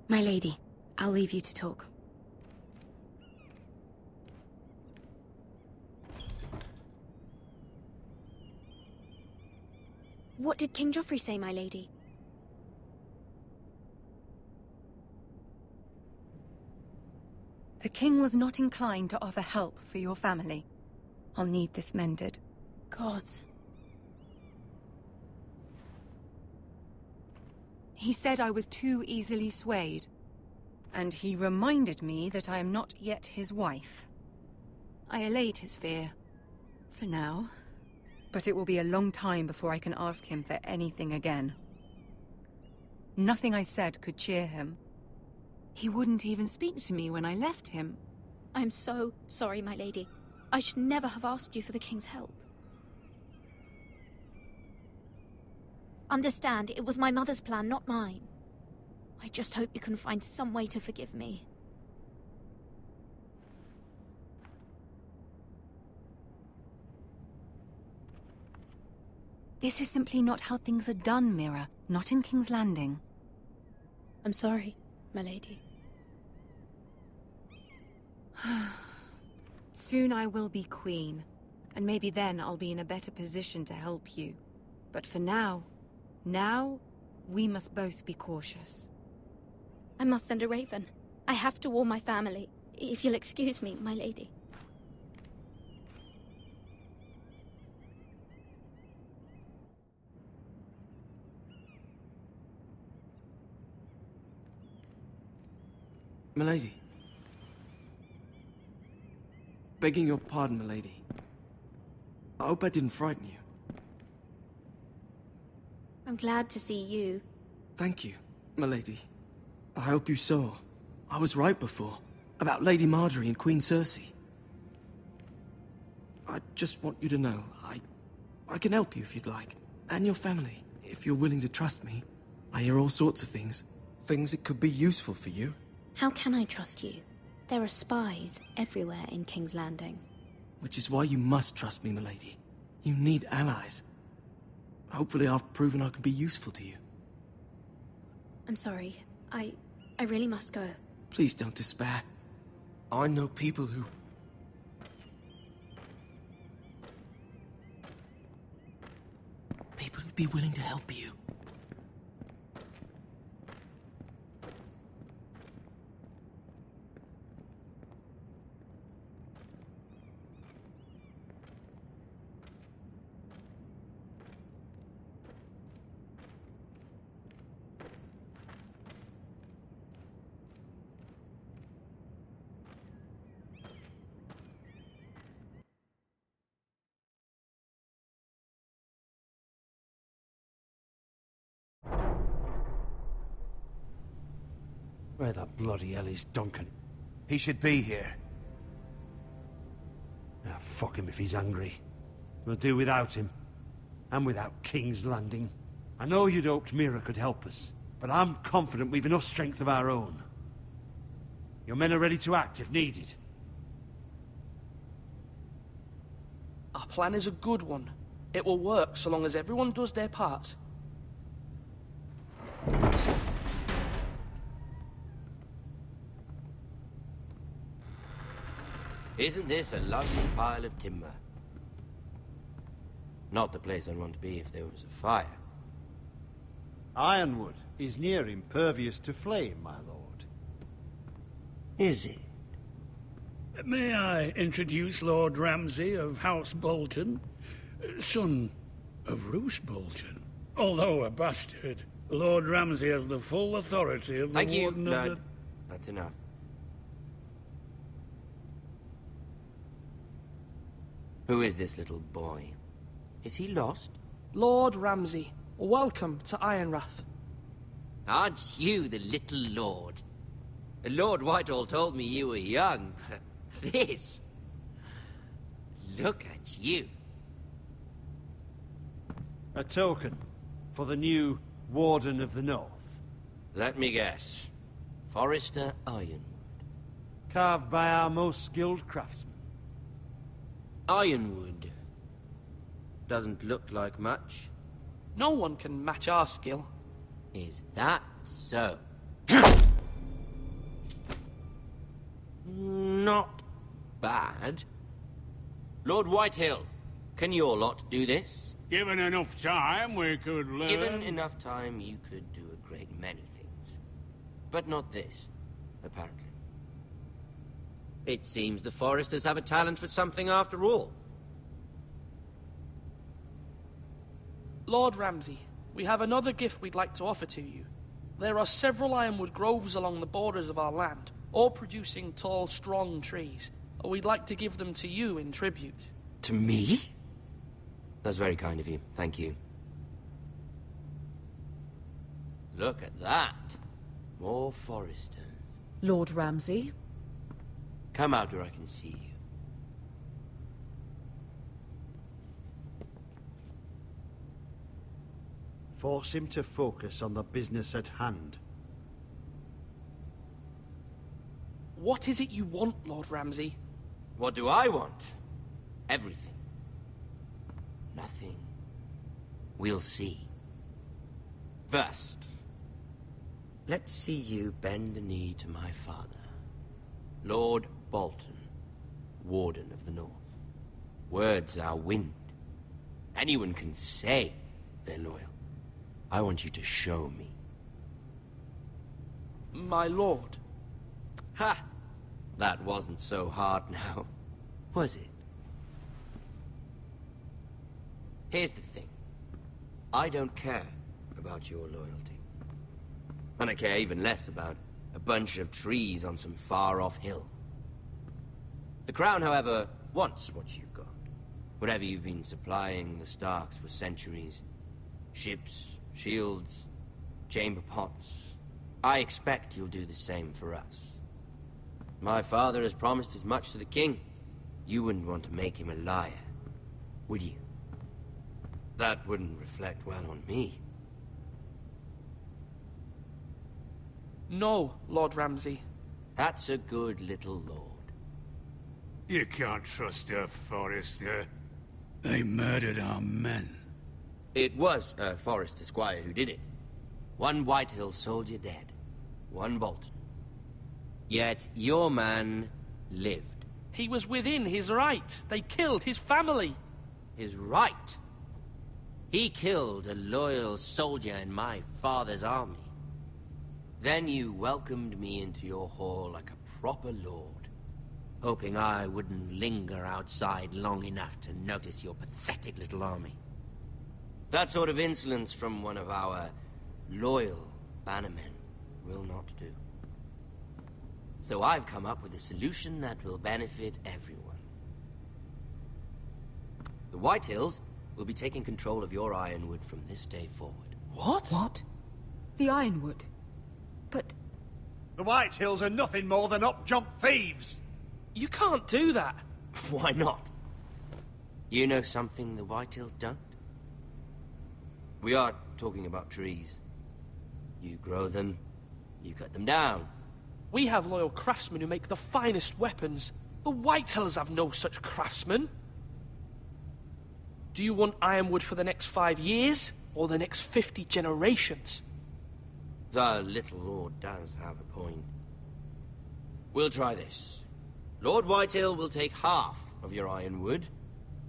Speaker 15: My lady, I'll leave you to talk.
Speaker 13: What did King Joffrey say, my lady?
Speaker 17: The king was not inclined to offer help for your family. I'll need this mended.
Speaker 13: Gods.
Speaker 17: He said I was too easily swayed. And he reminded me that I am not yet his wife. I allayed his fear. For now. But it will be a long time before I can ask him for anything again. Nothing I said could cheer him. He wouldn't even speak to me when I left him.
Speaker 13: I'm so sorry, my lady. I should never have asked you for the king's help. Understand, it was my mother's plan, not mine. I just hope you can find some way to forgive me.
Speaker 17: This is simply not how things are done, Mira. Not in King's Landing.
Speaker 13: I'm sorry, my lady.
Speaker 17: Soon I will be queen, and maybe then I'll be in a better position to help you. But for now, we must both be cautious.
Speaker 13: I must send a raven. I have to warn my family. If you'll excuse me, my lady.
Speaker 16: Milady. Begging your pardon, milady. I hope I didn't frighten you.
Speaker 13: I'm glad to see you.
Speaker 16: Thank you, milady. I hope you saw. I was right before. About Lady Marjorie and Queen Cersei. I just want you to know, I can help you if you'd like. And your family, if you're willing to trust me. I hear all sorts of things. Things that could be useful for you.
Speaker 13: How can I trust you? There are spies everywhere in King's Landing.
Speaker 16: Which is why you must trust me, milady. You need allies. Hopefully I've proven I can be useful to you.
Speaker 13: I'm sorry. I really must go.
Speaker 16: Please don't despair. I know people who... People who'd be willing to help you.
Speaker 12: Where the bloody hell is Duncan?
Speaker 6: He should be here.
Speaker 12: Ah, fuck him if he's hungry. We'll do without him. And without King's Landing. I know you'd hoped Mira could help us, but I'm confident we've enough strength of our own. Your men are ready to act if needed.
Speaker 14: Our plan is a good one. It will work so long as everyone does their part.
Speaker 20: Isn't this a lovely pile of timber? Not the place I'd want to be if there was a fire.
Speaker 12: Ironwood is near impervious to flame, my lord.
Speaker 20: Is it?
Speaker 2: May I introduce Lord Ramsay of House Bolton, son of Roose Bolton? Although a bastard, Lord Ramsay has the full authority of the
Speaker 20: Thank you,
Speaker 2: Warden of
Speaker 20: Ned.
Speaker 2: the...
Speaker 20: That's enough. Who is this little boy? Is he lost?
Speaker 14: Lord Ramsay, welcome to Ironrath.
Speaker 20: Aren't you the little lord? Lord Whitehall told me you were young, but this... Look at you.
Speaker 12: A token for the new Warden of the North.
Speaker 20: Let me guess. Forrester Ironwood.
Speaker 12: Carved by our most skilled craftsmen.
Speaker 20: Ironwood. Doesn't look like much.
Speaker 14: No one can match our skill.
Speaker 20: Is that so? Not bad. Lord Whitehill, can your lot do this?
Speaker 2: Given enough time, we could learn...
Speaker 20: Given enough time, you could do a great many things. But not this, apparently. It seems the Foresters have a talent for something after all.
Speaker 14: Lord Ramsay, we have another gift we'd like to offer to you. There are several ironwood groves along the borders of our land, all producing tall, strong trees. We'd like to give them to you in tribute.
Speaker 20: To me? That's very kind of you. Thank you. Look at that. More Foresters.
Speaker 10: Lord Ramsay?
Speaker 20: Come out where I can see you.
Speaker 12: Force him to focus on the business at hand.
Speaker 14: What is it you want, Lord Ramsay?
Speaker 20: What do I want? Everything. Nothing. We'll see. First, let's see you bend the knee to my father, Lord Bolton, Warden of the North. Words are wind. Anyone can say they're loyal. I want you to show me.
Speaker 14: My lord.
Speaker 20: Ha! That wasn't so hard now, was it? Here's the thing. I don't care about your loyalty. And I care even less about a bunch of trees on some far-off hill. The Crown, however, wants what you've got. Whatever you've been supplying the Starks for centuries. Ships, shields, chamber pots. I expect you'll do the same for us. My father has promised as much to the king. You wouldn't want to make him a liar, would you? That wouldn't reflect well on me.
Speaker 14: No, Lord Ramsay.
Speaker 20: That's a good little lord.
Speaker 2: You can't trust her, Forrester. They murdered our men.
Speaker 20: It was a Forrester squire who did it. One Whitehill soldier dead. One Bolton. Yet your man lived.
Speaker 14: He was within his right. They killed his family.
Speaker 20: His right? He killed a loyal soldier in my father's army. Then you welcomed me into your hall like a proper lord, hoping I wouldn't linger outside long enough to notice your pathetic little army. That sort of insolence from one of our loyal bannermen will not do. So I've come up with a solution that will benefit everyone. The Whitehills will be taking control of your ironwood from this day forward.
Speaker 14: What?
Speaker 10: What? The Ironwood? But
Speaker 1: The Whitehills are nothing more than up-jump thieves!
Speaker 14: You can't do that.
Speaker 20: Why not? You know something the Whitehills don't? We are talking about trees. You grow them, you cut them down.
Speaker 14: We have loyal craftsmen who make the finest weapons. The Whitehills have no such craftsmen. Do you want ironwood for the next 5 years, or the next 50 generations?
Speaker 20: The little lord does have a point. We'll try this. Lord Whitehill will take half of your ironwood,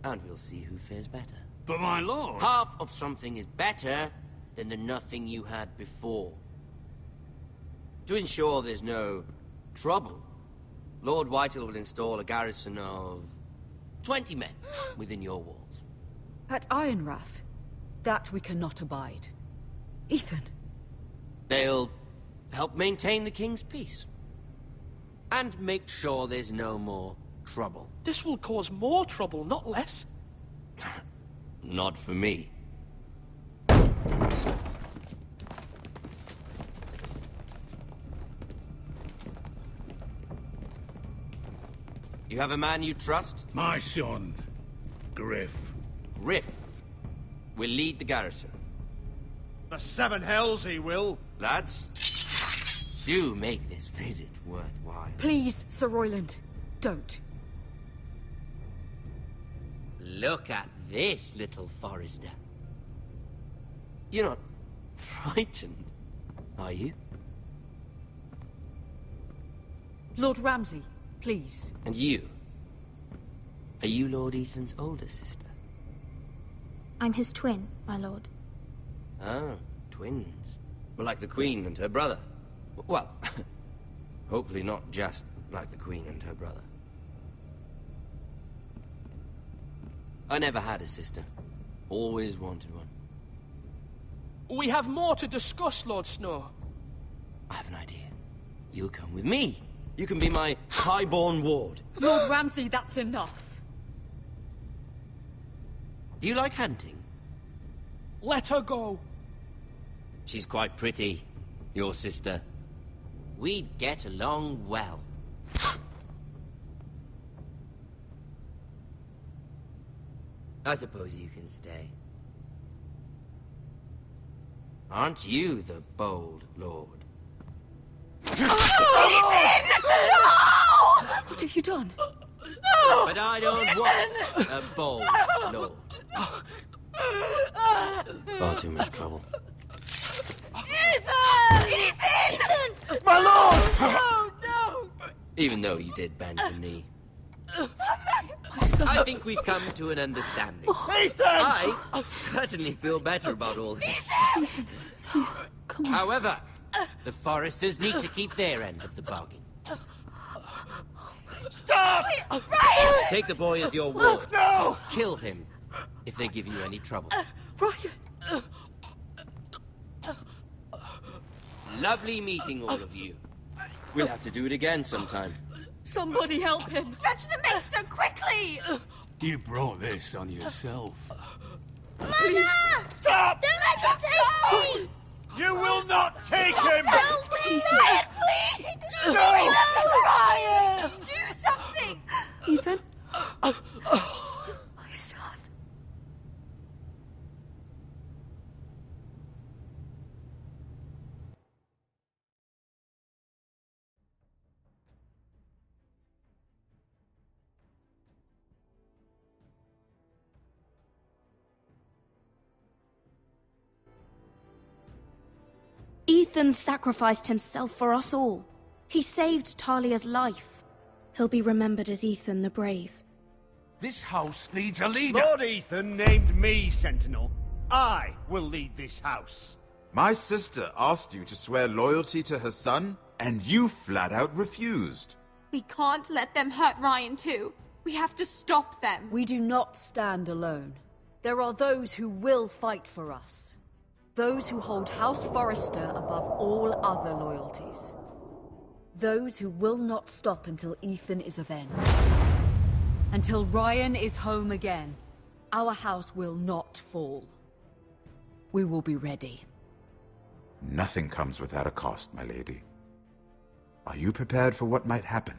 Speaker 20: and we'll see who fares better.
Speaker 2: But my lord...
Speaker 20: Half of something is better than the nothing you had before. To ensure there's no trouble, Lord Whitehill will install a garrison of 20 men within your walls.
Speaker 10: At Ironrath? That we cannot abide. Ethan!
Speaker 20: They'll help maintain the king's peace. And make sure there's no more trouble.
Speaker 14: This will cause more trouble, not less.
Speaker 20: Not for me. You have a man you trust?
Speaker 2: My son, Griff.
Speaker 20: Griff will lead the garrison.
Speaker 1: The seven hells he will.
Speaker 20: Lads, do make this visit worthwhile.
Speaker 10: Please, Sir Royland, don't.
Speaker 20: Look at this, little Forester. You're not frightened, are you?
Speaker 10: Lord Ramsay, please.
Speaker 20: And you? Are you Lord Ethan's older sister?
Speaker 11: I'm his twin, my lord.
Speaker 20: Ah, twins. Well, like the Queen and her brother. Well, hopefully not just like the Queen and her brother. I never had a sister. Always wanted one.
Speaker 14: We have more to discuss, Lord Snow.
Speaker 20: I have an idea. You'll come with me. You can be my highborn ward.
Speaker 10: Lord Ramsay, that's enough.
Speaker 20: Do you like hunting?
Speaker 14: Let her go.
Speaker 20: She's quite pretty, your sister. We'd get along well. I suppose you can stay. Aren't you the bold lord?
Speaker 10: Oh, Ethan! No! What have you done? No!
Speaker 20: But I don't want a bold lord. Far too much trouble.
Speaker 10: Ethan! Ethan!
Speaker 1: My lord!
Speaker 10: Oh, no!
Speaker 20: Even though you did bend the knee.
Speaker 10: My son.
Speaker 20: I think we've come to an understanding.
Speaker 1: Ethan!
Speaker 20: I certainly feel better about all this.
Speaker 10: Ethan! Come on.
Speaker 20: However, the Foresters need to keep their end of the bargain.
Speaker 1: Stop!
Speaker 10: Ryan!
Speaker 20: Take the boy as your ward.
Speaker 1: No!
Speaker 20: Kill him if they give you any trouble.
Speaker 10: Ryan!
Speaker 20: Lovely meeting all of you. We'll have to do it again sometime.
Speaker 10: Somebody help him!
Speaker 17: Fetch the maester quickly!
Speaker 2: You brought this on yourself.
Speaker 13: Mother!
Speaker 1: Stop!
Speaker 13: Don't let him take me!
Speaker 1: You will not take him!
Speaker 13: Help me!
Speaker 17: Ryan, please!
Speaker 1: No!
Speaker 17: Ryan! Do something!
Speaker 10: Ethan? My son.
Speaker 15: Ethan sacrificed himself for us all. He saved Talia's life. He'll be remembered as Ethan the Brave.
Speaker 6: This house needs a leader.
Speaker 1: Lord Ethan named me Sentinel. I will lead this house.
Speaker 18: My sister asked you to swear loyalty to her son, and you flat out refused.
Speaker 17: We can't let them hurt Ryan too. We have to stop them.
Speaker 10: We do not stand alone. There are those who will fight for us. Those who hold House Forrester above all other loyalties. Those who will not stop until Ethan is avenged. Until Ryan is home again, our house will not fall. We will be ready.
Speaker 18: Nothing comes without a cost, my lady. Are you prepared for what might happen?